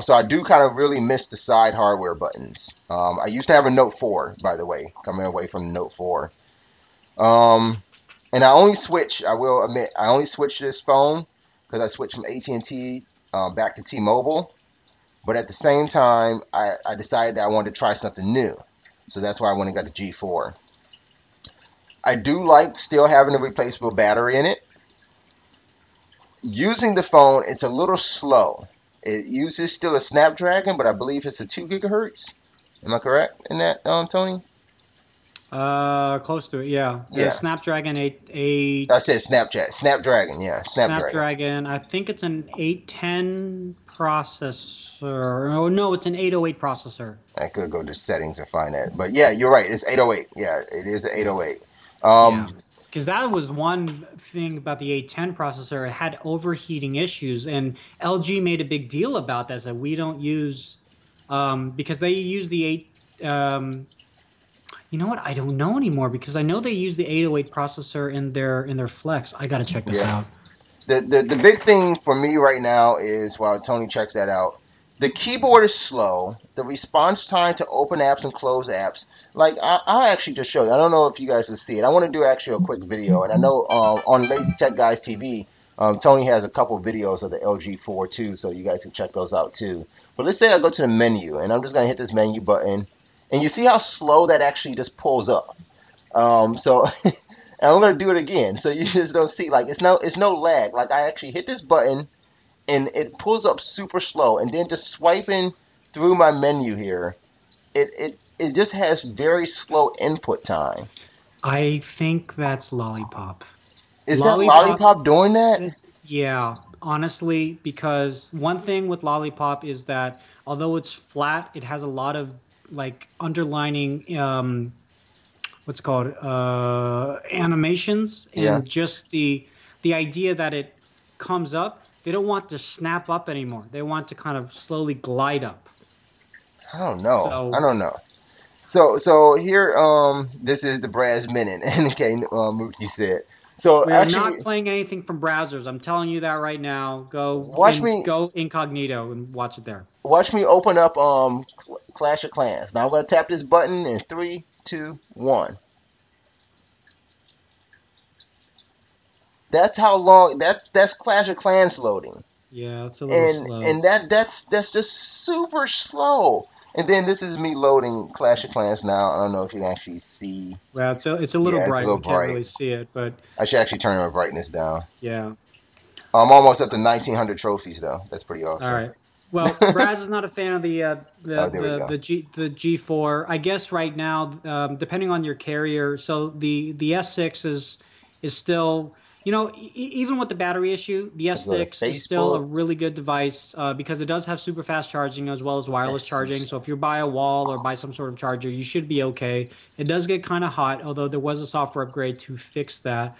So I do kind of really miss the side hardware buttons. I used to have a Note 4, by the way, coming away from the Note 4. Um, and I will admit, I only switched this phone because I switched from AT&T back to T-Mobile. But at the same time, I decided that I wanted to try something new. So that's why I went and got the G4. I do like still having a replaceable battery in it. Using the phone, it's a little slow. It uses still a Snapdragon, but I believe it's a 2 gigahertz. Am I correct in that, Tony?
Close to it, yeah. The
Yeah,
Snapdragon
I said Snapdragon, yeah, Snapdragon.
Snapdragon, I think it's an 810 processor. Oh no, it's an 808 processor.
I could go to settings and find that. But yeah, you're right. It's 808. Yeah, it is an
Yeah.
808.
Yeah.
Um,
Because that was one thing about the 810 processor. It had overheating issues, and LG made a big deal about that. That we don't use, because they use the 8. You know what? I don't know anymore because I know they use the 808 processor in their Flex. I gotta check this
yeah.
out.
The big thing for me right now is while Tony checks that out, the keyboard is slow. The response time to open apps and close apps, like I'll actually just show you. I don't know if you guys will see it. I want to do actually a quick video, and I know on Lazy Tech Guys TV, Tony has a couple videos of the LG 4 too, so you guys can check those out too. But let's say I go to the menu, and I'm just gonna hit this menu button, and you see how slow that actually just pulls up. So and I'm gonna do it again, so you just don't see like it's no lag. Like I actually hit this button and it pulls up super slow, and then just swiping through my menu here, it just has very slow input time.
I think that's Lollipop.
Is that
Lollipop,
Lollipop doing that?
yeah, honestly, because one thing with Lollipop is that although it's flat, it has a lot of like underlining what's it called animations,
Yeah.
and just the idea that it comes up. They don't want to snap up anymore. They want to kind of slowly glide up.
I don't know. I
So
don't know. So here this is the Braz minute, and okay, Mookie said. So
we are
actually,
not playing anything from browsers. I'm telling you that right now.
watch me
Go incognito and watch it there.
watch me open up Clash of Clans. Now I'm gonna tap this button in 3, 2, 1. That's how long. That's Clash of Clans loading,
Yeah, it's a little
and
slow.
that's just super slow. And then this is me loading Clash of Clans now. I don't know if you can actually see.
Well, it's a little
Yeah, it's a
bright.
little
We can't
bright.
really see it, but
I should actually turn my brightness down.
yeah.
I'm almost up to 1900 trophies though. That's pretty
All
awesome.
right. Well, Braz is not a fan of
Oh, there we go.
The G4. I guess right now, depending on your carrier, so the S6 is still, even with the battery issue, the
Let's go to
S6 is still a
Facebook.
really good device because it does have super fast charging as well as wireless charging. So if you buy a wall or buy some sort of charger, you should be okay. It does get kind of hot, although there was a software upgrade to fix that.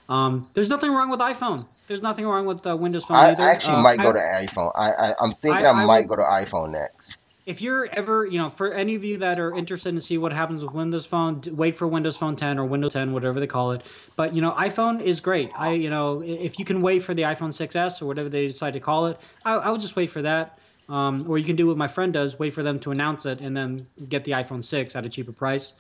There's nothing wrong with iPhone. There's nothing wrong with Windows Phone
I
either.
actually might go to iPhone. I'm thinking I
I
might
would,
go to iPhone next.
if you're ever, for any of you that are interested in see what happens with Windows Phone, wait for Windows Phone 10 or Windows 10, whatever they call it. But iPhone is great. If you can wait for the iPhone 6s or whatever they decide to call it, I would just wait for that. Or you can do what my friend does, wait for them to announce it and then get the iPhone 6 at a cheaper price.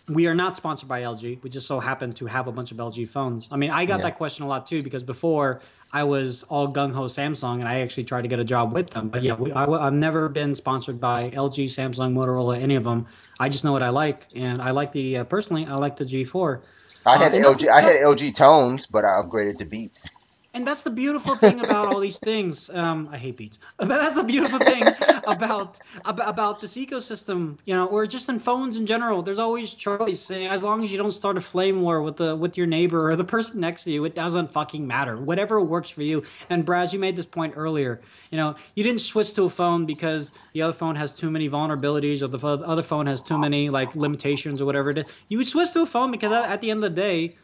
We are not sponsored by LG. We just so happen to have a bunch of LG phones. I mean, I got
Yeah.
that question a lot too because before I was all gung ho Samsung and I actually tried to get a job with them. But yeah, I've never been sponsored by LG, Samsung, Motorola, any of them. I just know what I like, and I like personally, I like the G4.
I had
It
LG.
doesn't
I had
does
LG Tones, but I upgraded to Beats.
And that's the beautiful thing about all these things. I hate beats, but that's the beautiful thing about this ecosystem, or just in phones in general. There's always choice. And as long as you don't start a flame war with your neighbor or the person next to you, it doesn't fucking matter. Whatever works for you. And Braz, you made this point earlier. You didn't switch to a phone because the other phone has too many vulnerabilities or the other phone has too many like limitations or whatever it is. You would switch to a phone because at the end of the day,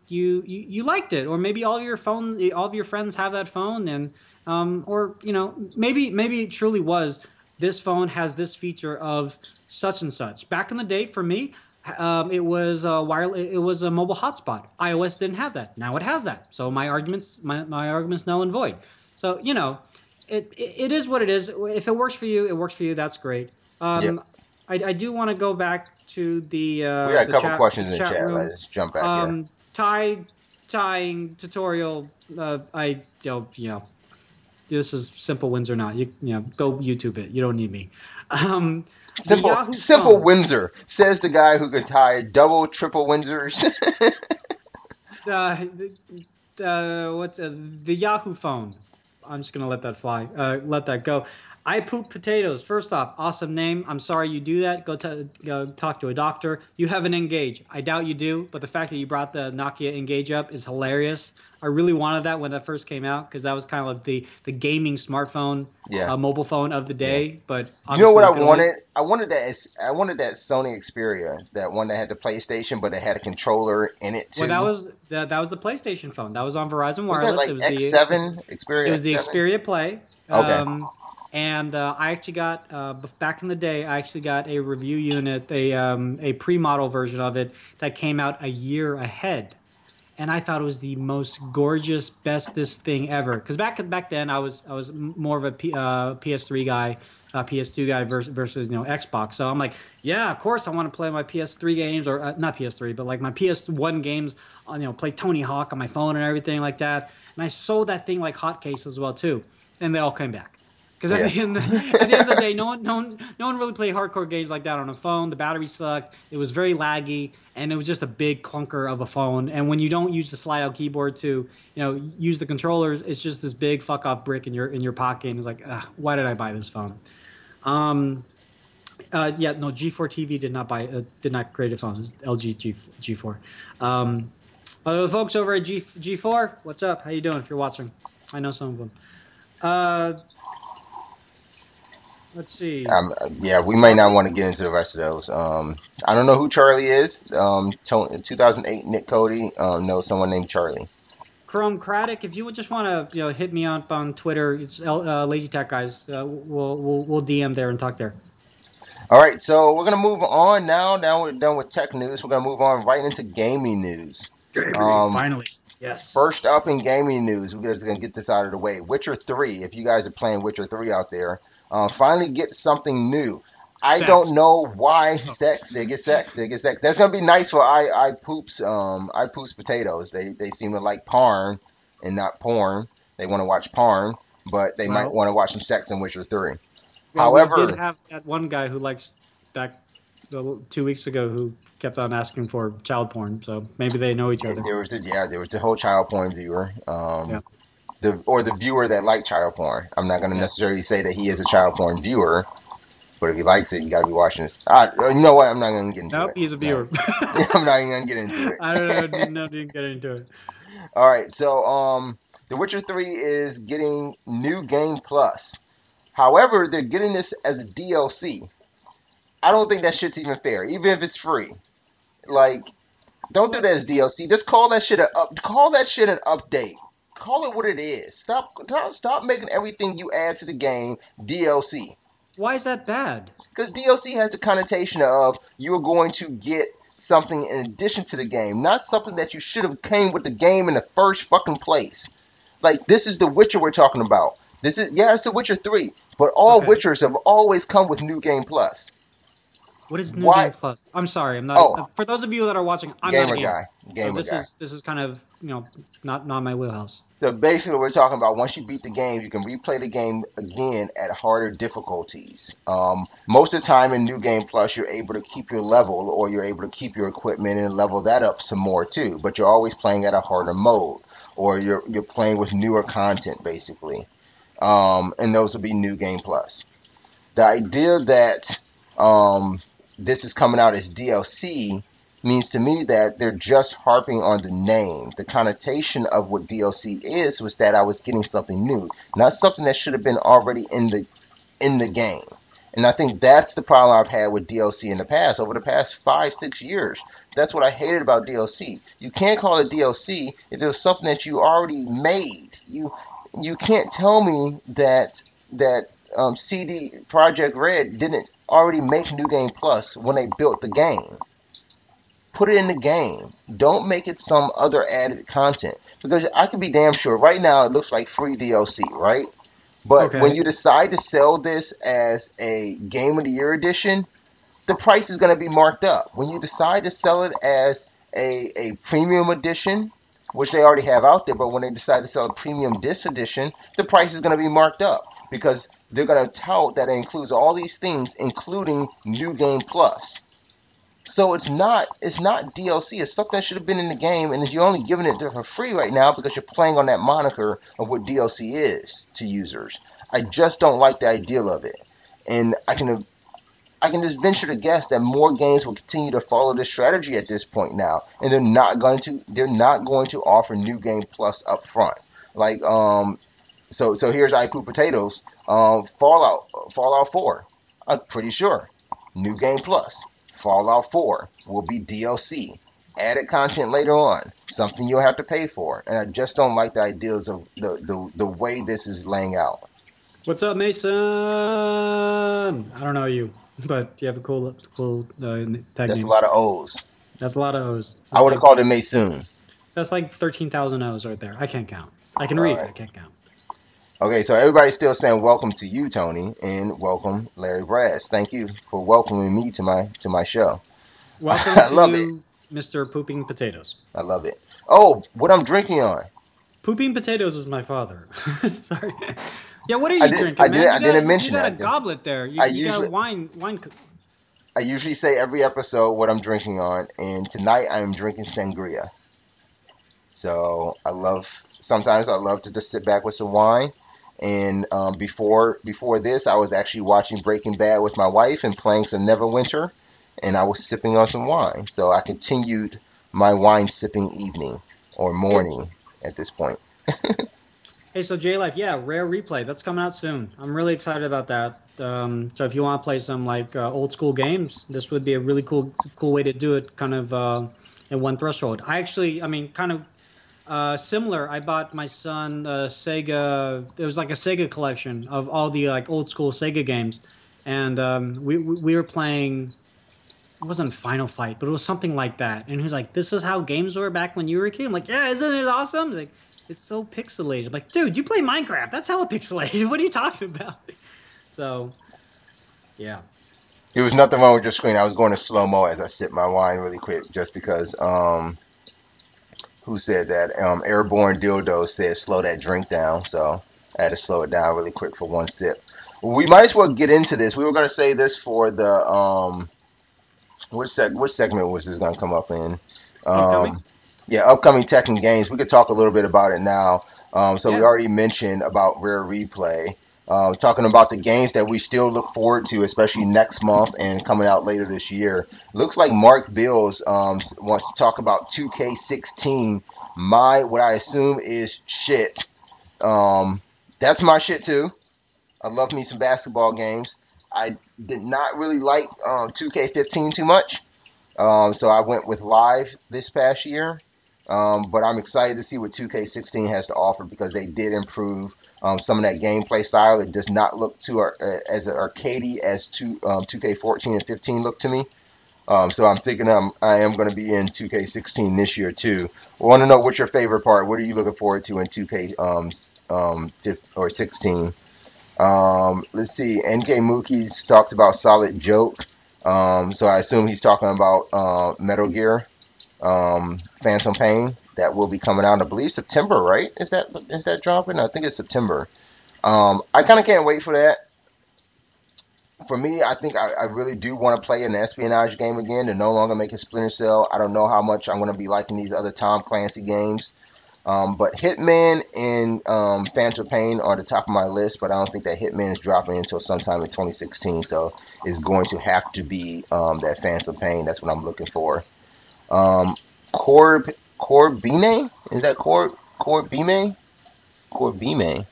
you liked it, or maybe all of your friends have that phone, and or maybe it truly was this phone has this feature of such and such. Back in the day, for me, it was a wireless, it was a mobile hotspot. iOS didn't have that. Now it has that. So my arguments null and void. So it is what it is. If it works for you, it works for you. That's great.
Yep.
I do want to go back to the
We got a
the
couple
chat
questions in the
chat
chat.
room.
Let's jump back here.
Tying tutorial. This is simple wins or not. Go YouTube it. You don't need me.
Simple Windsor, says the guy who could tie double, triple Windsors.
The Yahoo phone? I'm just gonna let that fly. Let that go. I poop potatoes. First off, awesome name. I'm sorry you do that. Go talk to a doctor. You have an Engage. I doubt you do, but the fact that you brought the Nokia Engage up is hilarious. I really wanted that when that first came out because that was kind of like the gaming smartphone, mobile phone of the day. Yeah. But
you know what I wanted? I wanted that Sony Xperia, that one that had the PlayStation, but it had a controller in it too.
Well, that was the PlayStation phone. That was on Verizon Wireless.
Was that like X7 Xperia?
It was the Xperia Play.
Okay.
And I actually got back in the day. I actually got a review unit, a pre-model version of it that came out a year ahead, and I thought it was the most gorgeous, bestest thing ever. Because back then I was more of a PS3 guy, PS2 guy versus Xbox. So I'm like, yeah, of course I want to play my PS3 games, or not PS3, but like my PS1 games on play Tony Hawk on my phone and everything like that. And I sold that thing like hotcakes as well too, and they all came back. Because at the end of the day, no one really played hardcore games like that on a phone. The battery sucked. It was very laggy, and it was just a big clunker of a phone. And when you don't use the slide-out keyboard to, use the controllers, it's just this big fuck-off brick in your pocket. And it's like, why did I buy this phone? G4 TV did not create a phone. It was LG G4. The folks over at G4, what's up? How you doing? If you're watching, I know some of them. Let's see.
We might not want to get into the rest of those. I don't know who Charlie is. 2008 Nick Cody knows someone named Charlie.
Chrome Craddock, if you would just want to hit me up on Twitter, it's Lazy Tech Guys. We'll DM there and talk there.
All right, so we're gonna move on now. Now we're done with tech news. We're gonna move on right into gaming news.
Finally. Yes.
First up in gaming news, we're just gonna get this out of the way. Witcher 3. If you guys are playing Witcher 3 out there. Finally get something new. I don't know why sex. They get sex. That's gonna be nice for I poops potatoes. They seem to like porn and not porn. They want to watch porn, but they might want to watch some sex in Witcher 3.
Well,
however,
we did have that one guy who likes back 2 weeks ago who kept on asking for child porn. So maybe they know each other.
There was the whole child porn viewer. The viewer that liked child porn. I'm not going to necessarily say that he is a child porn viewer, but if he likes it, you got to be watching this. You know what? I'm not going to get into it.
Nope, he's a viewer.
I'm not even going to get into it.
I don't know. Didn't get into it.
All right, so The Witcher 3 is getting New Game Plus. However, they're getting this as a DLC. I don't think that shit's even fair, even if it's free. Like, don't do that as DLC. Just call that shit an update. Call it what it is. Stop making everything you add to the game DLC.
Why is that bad?
Because DLC has the connotation of you're going to get something in addition to the game, not something that you should have came with the game in the first fucking place. Like, this is The Witcher we're talking about. It's The Witcher 3, but all Witchers have always come with New Game Plus.
What is New Game Plus? I'm sorry, I'm not. For those of you that are watching, I'm not a gamer. This is kind of not my wheelhouse.
So basically, we're talking about once you beat the game, you can replay the game again at harder difficulties. Most of the time in New Game Plus, you're able to keep your level, or you're able to keep your equipment and level that up some more too. But you're always playing at a harder mode. or you're playing with newer content basically. And those will be New Game Plus. The idea that this is coming out as DLC means to me that they're just harping on the name. The connotation of what DLC is was that I was getting something new, not something that should have been already in the game. And I think that's the problem I've had with DLC in the past, over the past 5-6 years. That's what I hated about DLC. You can't call it DLC if it was something that you already made. You can't tell me that CD Projekt Red didn't already make New Game Plus when they built the game. Put it in the game. Don't make it some other added content. Because I can be damn sure right now it looks like free DLC, right? But when you decide to sell this as a Game of the Year edition, the price is going to be marked up. When you decide to sell it as a premium edition, which they already have out there, but when they decide to sell a premium disc edition, the price is going to be marked up because they're going to tout that it includes all these things, including New Game Plus. So it's not DLC. It's something that should have been in the game, and you're only giving it for free right now because you're playing on that moniker of what DLC is to users. I just don't like the ideal of it, and I can just venture to guess that more games will continue to follow this strategy at this point now, and they're not going to offer New Game Plus up front. Like so here's I Poop Potatoes, Fallout 4. I'm pretty sure New Game Plus. Fallout 4 will be DLC. Added content later on. Something you'll have to pay for. And I just don't like the ideas of the way this is laying out.
What's up, Mason? I don't know you, but you have a cool tag
That's
name.
a lot of O's.
That's a lot of O's.
I would have called it Mason.
That's like 13,000 O's right there. I can't count. I can read. Right. I can't count.
Okay, so everybody's still saying welcome to you, Tony, and welcome, Larry Braz. Thank you for welcoming me to my show.
Welcome to love it. Mr. Pooping Potatoes.
I love it. Oh, what I'm drinking on?
Pooping Potatoes is my father. Sorry. Yeah, what are you drinking, man?
I didn't mention that.
You got a goblet there. You got wine.
I usually say every episode what I'm drinking on, and tonight I am drinking sangria. So sometimes I love to just sit back with some wine. And before this, I was actually watching Breaking Bad with my wife and playing some Neverwinter, and I was sipping on some wine. So I continued my wine sipping evening or morning at this point.
Hey, so J-Life, yeah, Rare Replay, that's coming out soon. I'm really excited about that. So if you want to play some like old school games, this would be a really cool way to do it, kind of in one threshold. Kind of similar. I bought my son Sega. It was like a Sega collection of all the like old school Sega games, and we were playing. It wasn't Final Fight, but it was something like that. And he was like, "This is how games were back when you were a kid." I'm like, "Yeah, isn't it awesome?" He's like, "It's so pixelated." I'm like, dude, you play Minecraft. That's hella pixelated. What are you talking about? So, yeah.
There was nothing wrong with your screen. I was going to slow-mo as I sip my wine really quick, just because. Who said that? Airborne Dildo said slow that drink down, so I had to slow it down really quick for one sip. We might as well get into this. We were going to say this for the which segment was this going to come up in? Upcoming tech and games. We could talk a little bit about it now. We already mentioned about Rare Replay. Talking about the games that we still look forward to, especially next month and coming out later this year. Looks like Mark Bills wants to talk about 2K16. What I assume is shit. That's my shit too. I love me some basketball games. I did not really like 2K15 too much. So I went with Live this past year. But I'm excited to see what 2K16 has to offer because they did improve some of that gameplay style. It does not look as arcadey as 2K14 and 15 look to me. So I'm thinking I am going to be in 2K16 this year too. I want to know what's your favorite part. What are you looking forward to in 2K 15 or 16? Let's see. NK Mookie's talks about Solid Joke. So I assume he's talking about Metal Gear. Phantom Pain that will be coming out, I believe September, right? Is that dropping? I think it's September. I kind of can't wait for that. For me, I think I really do want to play an espionage game again. They're no longer making Splinter Cell. I don't know how much I'm going to be liking these other Tom Clancy games. But Hitman and Phantom Pain are the top of my list, but I don't think that Hitman is dropping until sometime in 2016. So it's going to have to be that Phantom Pain. That's what I'm looking for. Corbine? Is that Corbine? Corbine.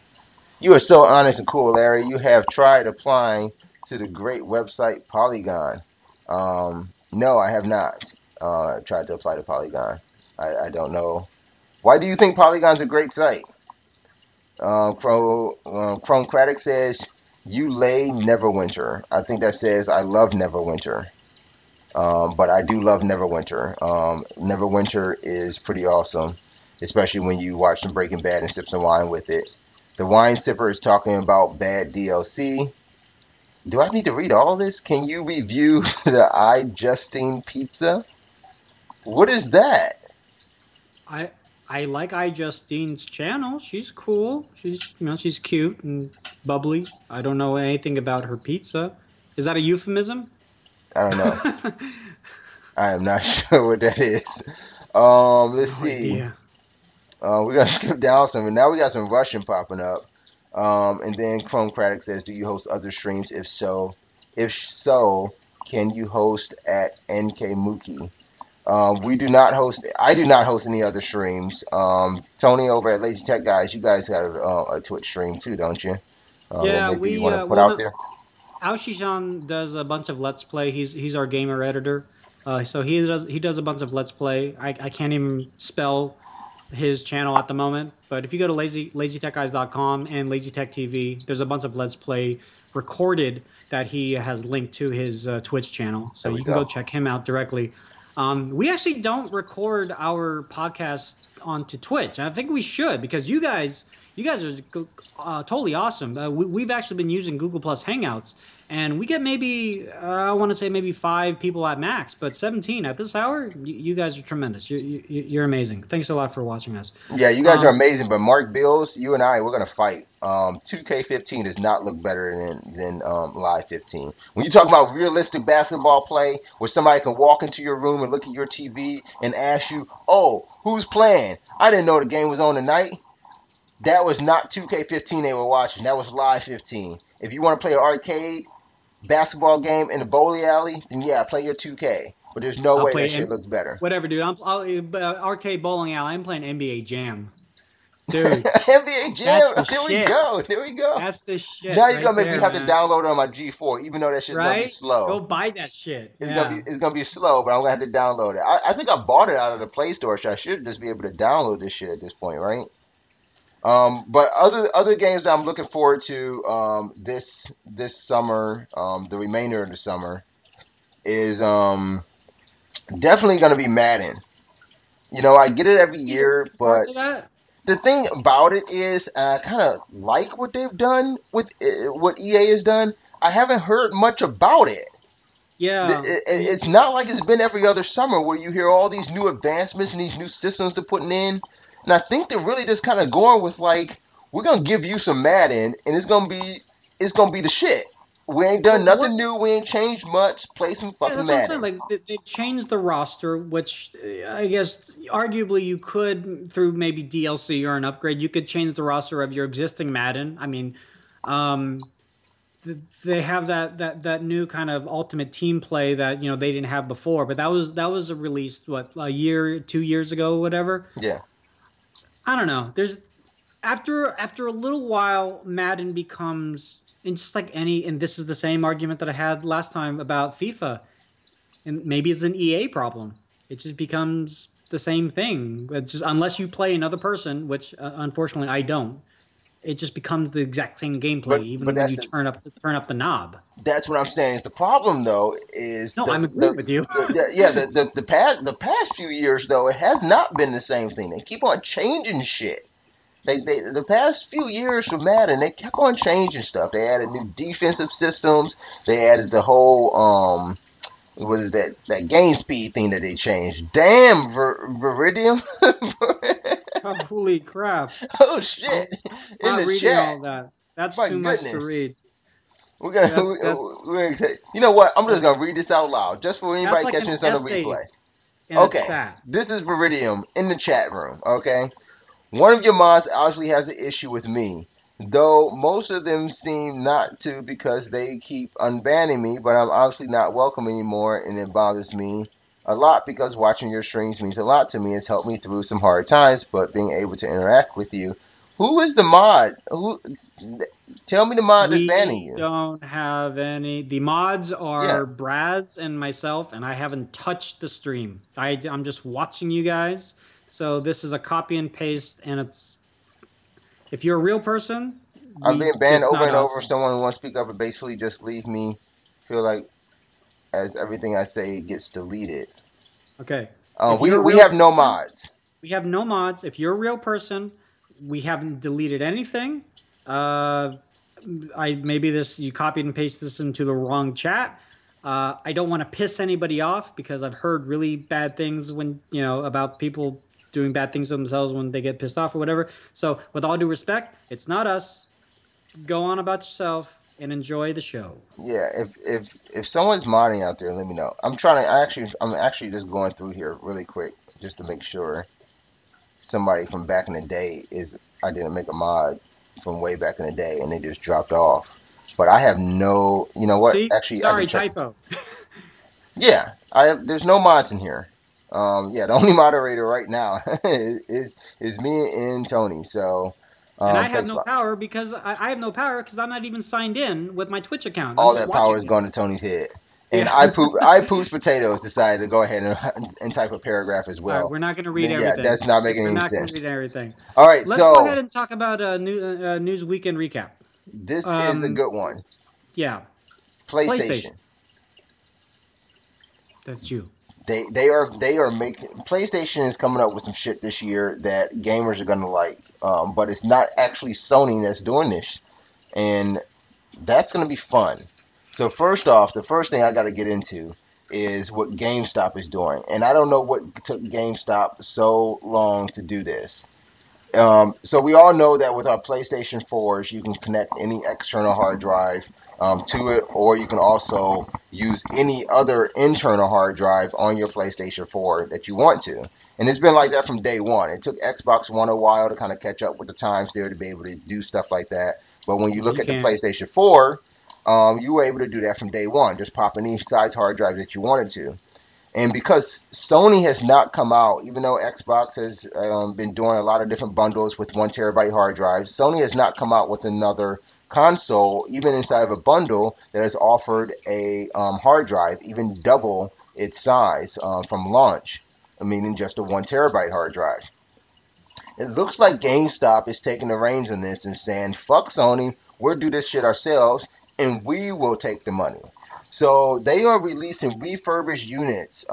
You are so honest and cool, Larry. You have tried applying to the great website Polygon. No, I have not tried to apply to Polygon. I don't know. Why do you think Polygon's a great site? Chromecratic says, you lay Neverwinter. I think that says, I love Neverwinter. But I do love Neverwinter. Neverwinter is pretty awesome, especially when you watch some Breaking Bad and sip some wine with it. The Wine Sipper is talking about bad DLC. Do I need to read all this? Can you review the iJustine pizza? What is that?
I like iJustine's channel. She's cool. She's cute and bubbly. I don't know anything about her pizza. Is that a euphemism?
I don't know. I am not sure what that is. Let's see. We're gonna skip down some, and now we got some Russian popping up. And then Chromecratic says, "Do you host other streams? If so, can you host at NK Mookie?" We do not host. I do not host any other streams. Tony over at Lazy Tech Guys, you guys got a Twitch stream too, don't you?
Yeah,
we want to put out there.
Aoshishan does a bunch of Let's Play. He's our gamer editor, so he does a bunch of Let's Play. I can't even spell his channel at the moment, but if you go to lazytechguys.com and LazyTech TV, there's a bunch of Let's Play recorded that he has linked to his Twitch channel, so you can go check him out directly. We actually don't record our podcast onto Twitch. I think we should, because you guys are totally awesome. We've actually been using Google Plus Hangouts, and we get maybe I want to say maybe 5 people at max, but 17 at this hour. You guys are tremendous. You're amazing. Thanks a lot for watching us.
Yeah, you guys are amazing. But Mark Bills, you and we're gonna fight. 2K15 does not look better than Live 15. When you talk about realistic basketball play, where somebody can walk into your room and look at your TV and ask you, "Oh, who's playing? I didn't know the game was on tonight." That was not 2K15 they were watching. That was Live 15. If you want to play an arcade basketball game in the bowling alley, then yeah, play your 2K. But there's no way that shit looks better.
Whatever, dude. Arcade bowling alley. I'm playing NBA Jam. Dude.
NBA Jam. There we go.
That's the shit.
Now you're going to make me have to download it on my G4, even though that shit's going to be slow.
Go buy that shit.
It's going to be slow, but I'm going to have to download it. I think I bought it out of the Play Store, so I should just be able to download this shit at this point, right? But other games that I'm looking forward to this summer, the remainder of the summer, is definitely going to be Madden. You know, I get it every year, but the thing about it is I kind of like what they've done with what EA has done. I haven't heard much about it.
Yeah.
It's not like it's been every other summer where you hear all these new advancements and these new systems they're putting in. And I think they're really just kind of going with, like, we're going to give you some Madden, and it's going to be the shit. We ain't done nothing new. We ain't changed much. Play some fucking Madden.
That's what I'm saying. Like, they've changed the roster, which I guess arguably you could, through maybe DLC or an upgrade, you could change the roster of your existing Madden. I mean, they have that new kind of ultimate team play that, you know, they didn't have before. But that was a release, a year, 2 years ago, whatever.
Yeah.
I don't know. There's after a little while, Madden becomes, and just like and this is the same argument that I had last time about FIFA, and maybe it's an EA problem. It just becomes the same thing. It's just, unless you play another person, which unfortunately I don't, it just becomes the exact same gameplay, even when you turn up the knob.
That's what I'm saying. Is the problem though is
I'm agreeing with you.
The past few years though, it has not been the same thing. They keep on changing shit. The past few years for Madden, they kept on changing stuff. They added new defensive systems. They added the whole what is that game speed thing that they changed? Damn, Viridium.
Holy crap!
Oh shit!
In the chat, all that. That's too much to read.
We're gonna you know what? I'm just gonna read this out loud, just for anybody catching this on the replay. Okay, this is Viridium in the chat room. Okay, One of your mods obviously has an issue with me, though most of them seem not to because they keep unbanning me, but I'm obviously not welcome anymore, and it bothers me a lot because watching your streams means a lot to me. It's helped me through some hard times, but being able to interact with you. Who is the mod? Tell me the mod that's banning
We
you.
don't have any. The mods
Yeah,
are Braz and myself, and I haven't touched the stream. I'm just watching you guys. So this is a copy and paste, and it's if you're a real person,
I'm being banned
it's
over
not
and over.
us.
Someone who wants to speak up and basically just leave me. Feel like as everything I say gets deleted.
Okay. If
We
you're a
we
real
have no
person,
mods.
we have no mods. If you're a real person, we haven't deleted anything. Uh, I maybe this you copied and pasted this into the wrong chat. I don't want to piss anybody off because I've heard really bad things when about people doing bad things to themselves when they get pissed off or whatever. So with all due respect, it's not us. Go on about yourself and enjoy the show.
Yeah, if someone's modding out there, let me know. I'm actually just going through here really quick just to make sure somebody from back in the day is I didn't make a mod from way back in the day and they just dropped off. But I have no, you know what?
See,
Actually, I can
sorry,
check.
typo.
Yeah, there's no mods in here. Yeah, the only moderator right now is me and Tony. So,
And I have
thanks a
no
lot.
power because I have no power because I'm not even signed in with my Twitch account. I'm
All
just
that power
watching
is
you.
going to Tony's head. And
Yeah.
I Poops Potatoes decided to go ahead and type a paragraph as
All right,
well.
we're not going to read
Yeah,
everything.
that's not making
We're
any
not going to
sense.
read everything.
All right,
Let's go ahead
so
and talk about a news weekend recap.
this is a
Um,
good one.
yeah, PlayStation.
PlayStation.
That's you.
They are making PlayStation is coming up with some shit this year that gamers are gonna like. But it's not actually Sony that's doing this, and that's gonna be fun. So first off, the first thing I got to get into is what GameStop is doing, and I don't know what took GameStop so long to do this. So we all know that with our PlayStation 4s, you can connect any external hard drive to it, or you can also use any other internal hard drive on your PlayStation 4 that you want to. And it's been like that from day one. It took Xbox One a while to kind of catch up with the times there to be able to do stuff like that. But when you look
You
at the
can't.
PlayStation 4, you were able to do that from day one. Just pop any size hard drive that you wanted to. And because Sony has not come out, even though Xbox has been doing a lot of different bundles with 1 terabyte hard drives, Sony has not come out with another console, even inside of a bundle, that has offered a hard drive, even double its size from launch, meaning just a 1 terabyte hard drive. It looks like GameStop is taking the reins on this and saying, fuck Sony, we'll do this shit ourselves, and we will take the money. So they are releasing refurbished units,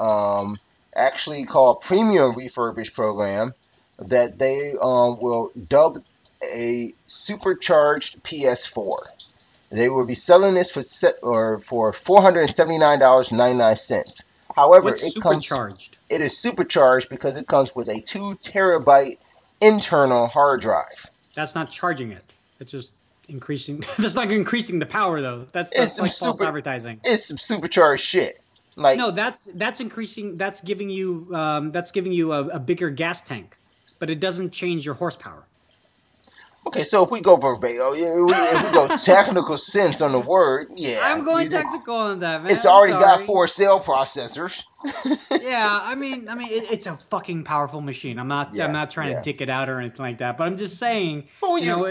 actually called Premium Refurbished Program, that they will dub a supercharged PS4. They will be selling this for $479.99. However,
What's supercharged?
it is supercharged because it comes with a 2 terabyte internal hard drive.
That's not charging it. It's just increasing. That's not increasing the power though. That's
It's
that's
some
like false
super.
advertising.
It's some supercharged shit. Like,
No, that's increasing. That's giving you a bigger gas tank, but it doesn't change your horsepower.
okay, so if we go verbatim, if we go technical sense on the word, yeah,
I'm going technical on that, man.
it's
I'm
already got
sorry.
4 cell processors.
Yeah, it's a fucking powerful machine. I'm
Yeah,
not trying to
yeah.
dick it out or anything like that, but I'm just saying,
But when
you know,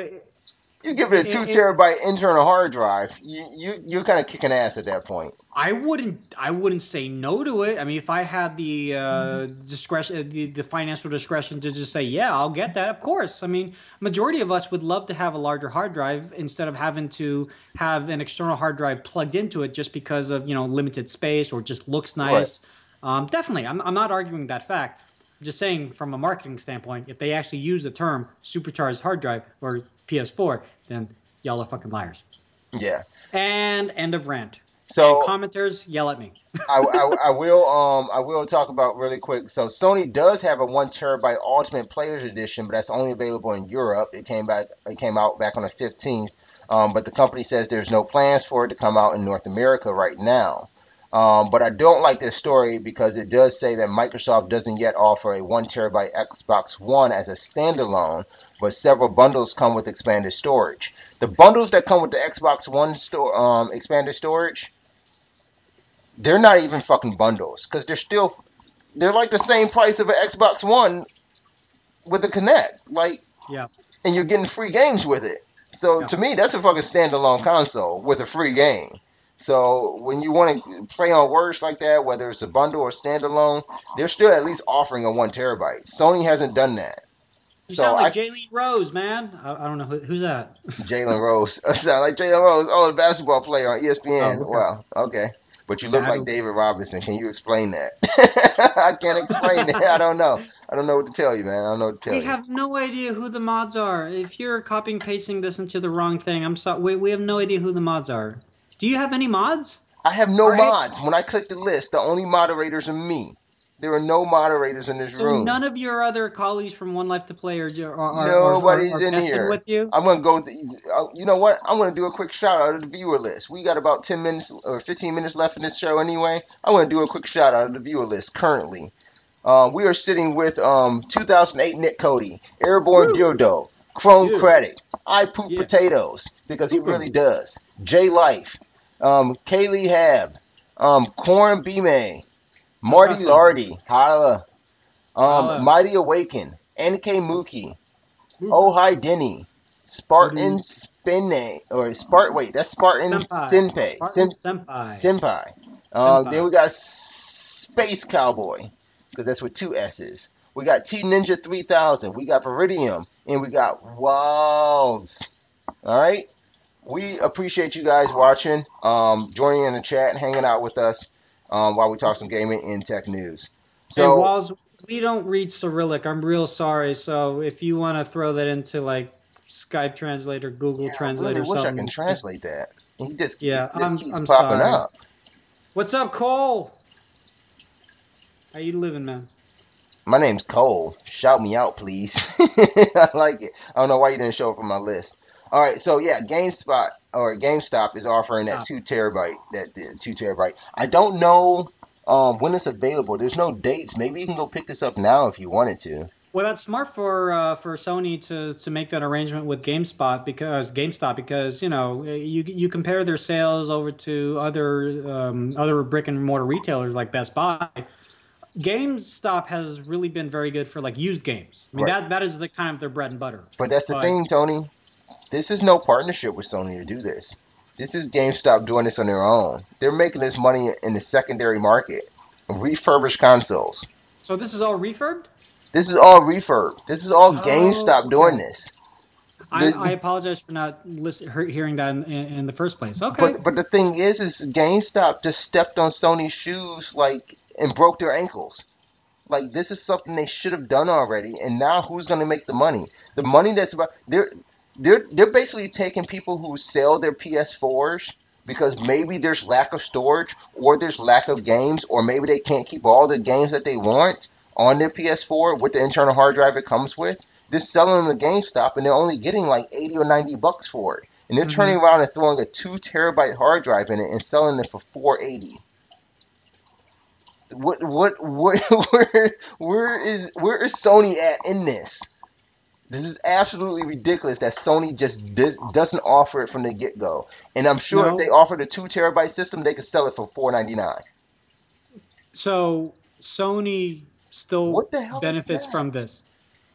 you give it a two
it
terabyte internal hard drive, you're kind of kicking ass at that point.
I wouldn't say no to it. I mean, if I had the discretion, the financial discretion to just say, yeah, I'll get that. Of course. I mean, majority of us would love to have a larger hard drive instead of having to have an external hard drive plugged into it just because of limited space or just looks
Right.
nice. Definitely, I'm not arguing that fact. I'm just saying from a marketing standpoint, if they actually use the term supercharged hard drive or PS4, then y'all are fucking liars.
Yeah.
And end of rant. And
So
commenters yell at me.
I will talk about really quick. So Sony does have a 1 terabyte Ultimate Players Edition, but that's only available in Europe. It came out back on the 15th. But the company says there's no plans for it to come out in North America right now. But I don't like this story because it does say that Microsoft doesn't yet offer a 1 terabyte Xbox One as a standalone, but several bundles come with expanded storage. The bundles that come with the Xbox One expanded storage, they're not even fucking bundles because they're like the same price of an Xbox One with a Kinect. Like,
Yeah.
and you're getting free games with it. So
Yeah.
to me, that's a fucking standalone console with a free game. So when you want to play on words like that, whether it's a bundle or standalone, they're still at least offering a 1 terabyte. Sony hasn't done that.
You
So
sound like Jaylene Rose, man. I don't know who's that.
Jalen Rose, I sound like Jalen Rose. Oh, the basketball player on
Oh,
ESPN.
okay.
Wow, okay. But you look
Yeah, I
like
don't.
David Robinson. Can you explain that? I can't explain it. I don't know. I don't know what to tell you, man. I don't know what to
We
tell you.
have no idea who the mods are. If you're copying pasting this into the wrong thing, I'm sorry. We have no idea who the mods are. Do you have any mods?
I have no
Are it,
mods. When I click the list, the only moderators are me. There are no moderators in this
so
room.
none of your other colleagues from One Life to Play
Nobody's
are
in
messing
here.
with you?
I'm gonna go. You know what? I'm gonna do a quick shout out of the viewer list. We got about 10 minutes or 15 minutes left in this show anyway. I'm gonna do a quick shout out of the viewer list currently. We are sitting with 2008 Nick Cody, Airborne
Woo!
Dildo, Chrome
Yeah,
Credit, I Poop
yeah.
Potatoes, because he
Woo!
really does, J Life, Kaylee Hab, Corn B May,
No
Marty
cussing.
Lardy, Holla,
Holla.
Mighty Awaken, NK Mookie,
Woo.
Oh Hi Denny, Spartan
Hoodoo.
Spinne, or Spart, wait, that's Spartan
Senpai.
Senpai,
Spartan Senpai.
Senpai. Then
Senpai.
we got Space Cowboy, because that's with two S's. We got T Ninja 3000. We got Viridium, and we got Walds. All right. We appreciate you guys watching, joining in the chat, and hanging out with us while we talk some gaming and tech news.
Hey,
So,
Walls, we don't read Cyrillic. I'm real sorry. So if you want to throw that into like Skype Translate or Google
yeah, I
Translate
really
or
wish I can
something,
translate that. He
yeah,
just
I'm
keeps
I'm
popping
sorry.
up.
What's up, Cole? How you living, man?
My name's Cole. Shout me out, please. I like it. I don't know why you didn't show up on my list. All right, so yeah, GameStop is offering that
Stop.
2 terabyte. That 2 terabyte. I don't know when it's available. There's no dates. Maybe you can go pick this up now if you wanted to.
Well, that's smart for Sony to make that arrangement with GameStop because you know you compare their sales over to other brick and mortar retailers like Best Buy. GameStop has really been very good for like used games. I mean
Right.
that is the kind of their bread and butter.
But that's the
But
thing, Tony. This is no partnership with Sony to do this. This is GameStop doing this on their own. They're making this money in the secondary market, refurbished consoles.
so this is all refurbed.
This is all refurb. This is all
Oh,
GameStop doing
okay.
this.
I apologize for not hearing that in the first place. Okay.
But the thing is GameStop just stepped on Sony's shoes like and broke their ankles. Like this is something they should have done already. And now who's going to make the money? The money that's about they're basically taking people who sell their PS4s because maybe there's lack of storage or there's lack of games or maybe they can't keep all the games that they want on their PS4 with the internal hard drive it comes with. They're selling them to GameStop and they're only getting like 80 or 90 bucks for it. And they're turning
Hmm.
around and throwing a 2 terabyte hard drive in it and selling it for 480. Where is Sony at in this? This is absolutely ridiculous that Sony just doesn't offer it from the get go. And I'm sure if they
No.
offered a 2 terabyte system, they could sell it for 499.
So Sony still
What the hell is
benefits from
that?
this.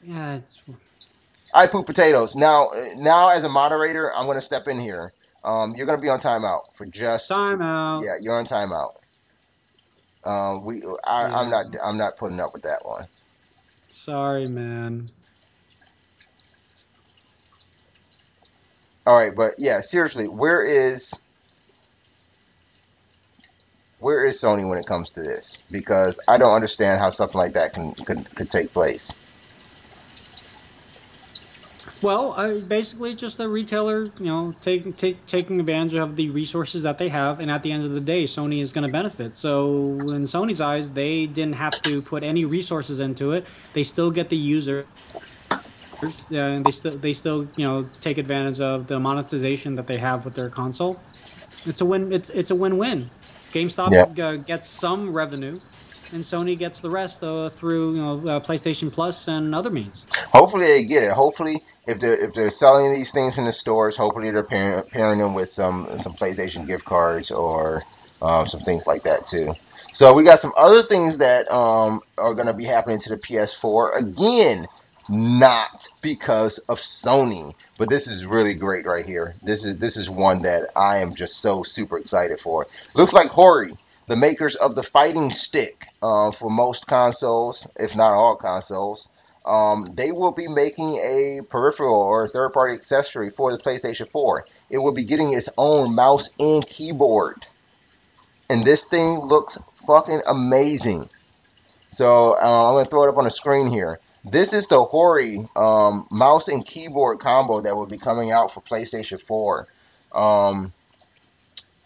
Yeah, it's
I poop potatoes. Now as a moderator, I'm gonna step in here. You're gonna be on timeout for
time out.
yeah, you're on timeout. I'm
Yeah.
not putting up with that one.
Sorry, man.
All right, but yeah, seriously, where is Sony when it comes to this? Because I don't understand how something like that could take place.
Well, basically just a retailer, you know, taking advantage of the resources that they have, and at the end of the day, Sony is going to benefit. So in Sony's eyes, they didn't have to put any resources into it. They still get the user, and they still take advantage of the monetization that they have with their console. It's a win. It's a win-win. GameStop
Yeah.
gets some revenue, and Sony gets the rest through PlayStation Plus and other means.
Hopefully they get it. Hopefully, if they're selling these things in the stores, hopefully they're pairing them with some PlayStation gift cards or some things like that too. So we got some other things that are going to be happening to the PS4 again. Not because of Sony, but this is really great right here. This is one that I am just so super excited for. Looks like Hori, the makers of the fighting stick for most consoles, if not all consoles. They will be making a peripheral or a third-party accessory for the PlayStation 4. It will be getting its own mouse and keyboard. And this thing looks fucking amazing. So I'm going to throw it up on the screen here. This is the Hori mouse and keyboard combo that will be coming out for PlayStation 4.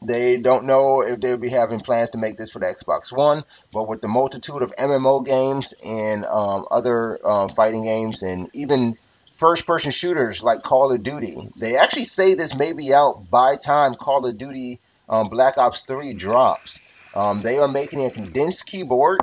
They don't know if they'll be having plans to make this for the Xbox One, but with the multitude of MMO games and other fighting games and even first-person shooters like Call of Duty, they actually say this may be out by time Call of Duty Black Ops 3 drops. They are making a condensed keyboard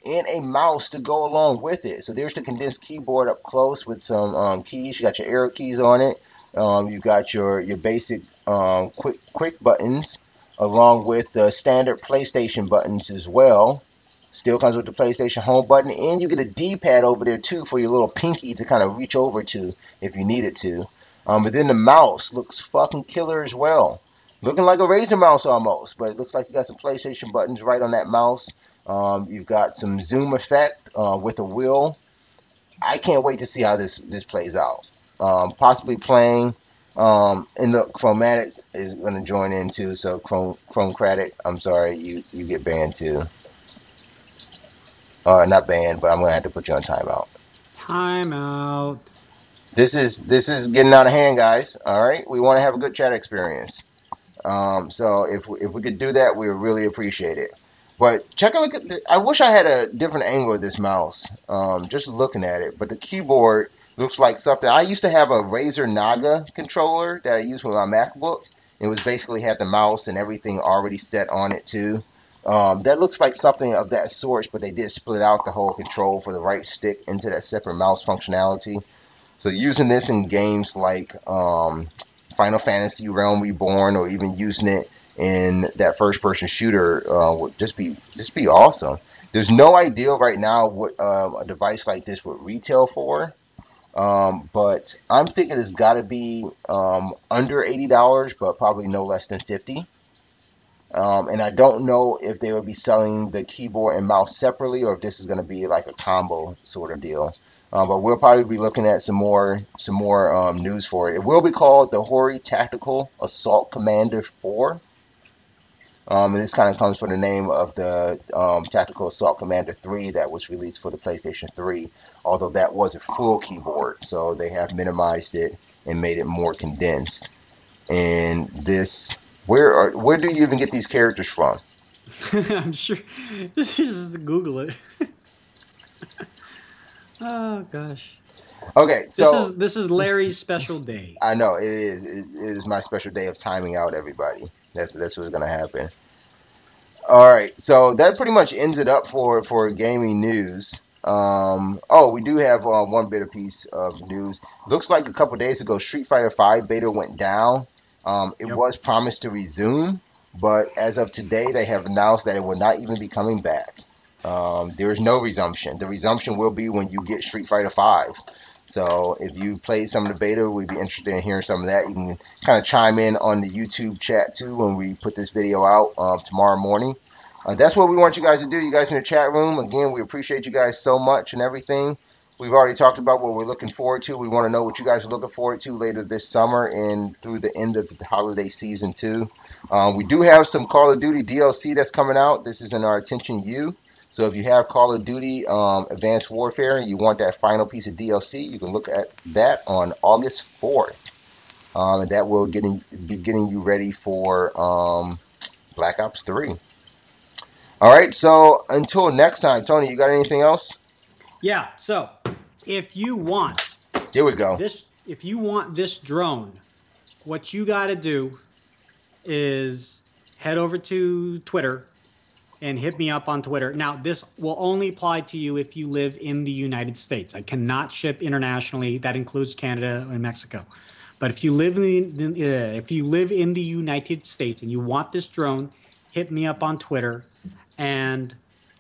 and a mouse to go along with it. So there's the condensed keyboard up close with some keys. You got your arrow keys on it. You got your basic quick buttons, along with the standard PlayStation buttons as well. Still comes with the PlayStation home button, and you get a D-pad over there too for your little pinky to kind of reach over to if you needed to. But then the mouse looks fucking killer as well. Looking like a Razer mouse almost, but it looks like you got some PlayStation buttons right on that mouse. You've got some zoom effect with a wheel. I can't wait to see how this plays out. Possibly playing. And look, Chromatic is going to join in too. So Chromcratic, I'm sorry, you get banned too. Not banned, but I'm going to have to put you on timeout.
Timeout.
This is getting out of hand, guys. All right, we want to have a good chat experience. So if we could do that, we would really appreciate it. But check a look at I wish I had a different angle of this mouse. Just looking at it, but the keyboard looks like something. I used to have a Razer Naga controller that I used with my MacBook. It was basically had the mouse and everything already set on it too. That looks like something of that sort, but they did split out the whole control for the right stick into that separate mouse functionality. So using this in games like Final Fantasy Realm Reborn, or even using it in that first-person shooter would just be awesome. There's no idea right now what a device like this would retail for. But I'm thinking it's got to be under $80, but probably no less than $50. And I don't know if they will be selling the keyboard and mouse separately, or if this is going to be like a combo sort of deal. But we'll probably be looking at some more news for it. It will be called the Hori Tactical Assault Commander 4. And this kind of comes from the name of the Tactical Assault Commander 3 that was released for the PlayStation 3, although that was a full keyboard, so they have minimized it and made it more condensed. And this, where do you even get these characters from?
I'm sure. Just Google it. Oh gosh.
Okay, so
this is Larry's special day.
I know it is. It is my special day of timing out everybody. That's what's gonna happen. All right, so that pretty much ends it up for gaming news. We do have one bit of piece of news. Looks like a couple days ago, Street Fighter V beta went down. It was promised to resume, but as of today, they have announced that it will not even be coming back. There is no resumption. The resumption will be when you get Street Fighter V. So if you played some of the beta, we'd be interested in hearing some of that. You can kind of chime in on the YouTube chat too when we put this video out tomorrow morning. That's what we want you guys to do. You guys in the chat room, again, we appreciate you guys so much and everything. We've already talked about what we're looking forward to. We want to know what you guys are looking forward to later this summer and through the end of the holiday season too. We do have some Call of Duty DLC that's coming out. This is in our Attention You. So if you have Call of Duty Advanced Warfare and you want that final piece of DLC, you can look at that on August 4th. And that will be getting you ready for Black Ops 3. All right, so until next time, Tony, you got anything else?
Yeah, so if you want...
Here we go.
If you want this drone, what you got to do is head over to Twitter and hit me up on Twitter. Now, this will only apply to you if you live in the United States. I cannot ship internationally. That includes Canada and Mexico. But if you live in the United States and you want this drone, hit me up on Twitter, and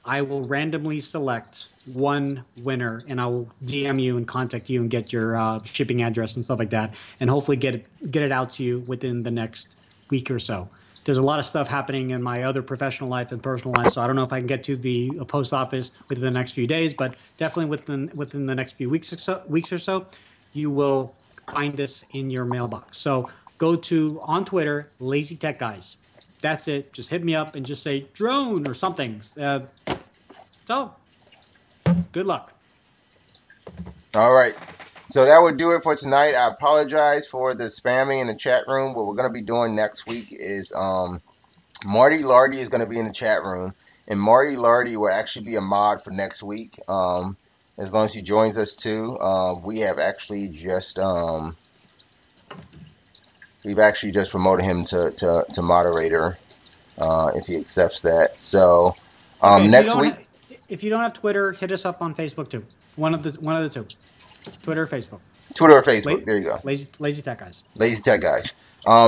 I will randomly select one winner, and I will DM you and contact you and get your shipping address and stuff like that, and hopefully get it out to you within the next week or so. There's a lot of stuff happening in my other professional life and personal life, so I don't know if I can get to the post office within the next few days, but definitely within the next few weeks or so, you will find this in your mailbox. So go to on Twitter, Lazy Tech Guys. That's it. Just hit me up and just say drone or something. So good luck.
All right. So that would do it for tonight. I apologize for the spamming in the chat room. What we're going to be doing next week is Marty Lardy is going to be in the chat room. And Marty Lardy will actually be a mod for next week. As long as he joins us too. We have actually just promoted him to moderator if he accepts that. So
Okay,
next week.
If you don't have Twitter, hit us up on Facebook too. One of the two. Twitter or Facebook.
Twitter or Facebook. There you go.
Lazy Tech Guys.
Lazy Tech Guys.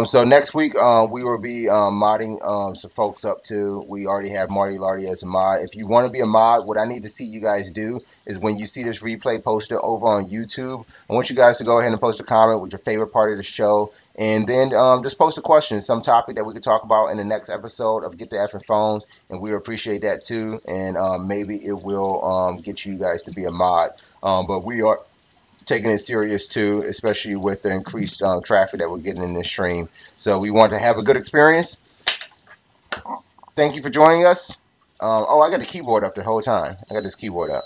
So next week we will be modding some folks up too. We already have Marty Lardy as a mod. If you want to be a mod, what I need to see you guys do is when you see this replay posted over on YouTube, I want you guys to go ahead and post a comment with your favorite part of the show, and then just post a question, some topic that we could talk about in the next episode of Get the Effing Phone, and we appreciate that too. And maybe it will get you guys to be a mod. But we are taking it serious too, especially with the increased traffic that we're getting in this stream. So we want to have a good experience. Thank you for joining us. I got the keyboard up the whole time. I got this keyboard up.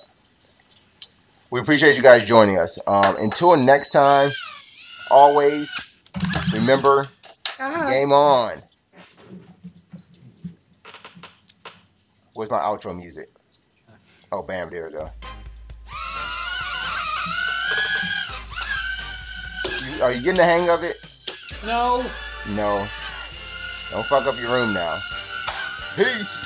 We appreciate you guys joining us. Until next time, always remember, game on. Where's my outro music? Oh, bam, there we go. Are you getting the hang of it?
No.
No. Don't fuck up your room now. Peace.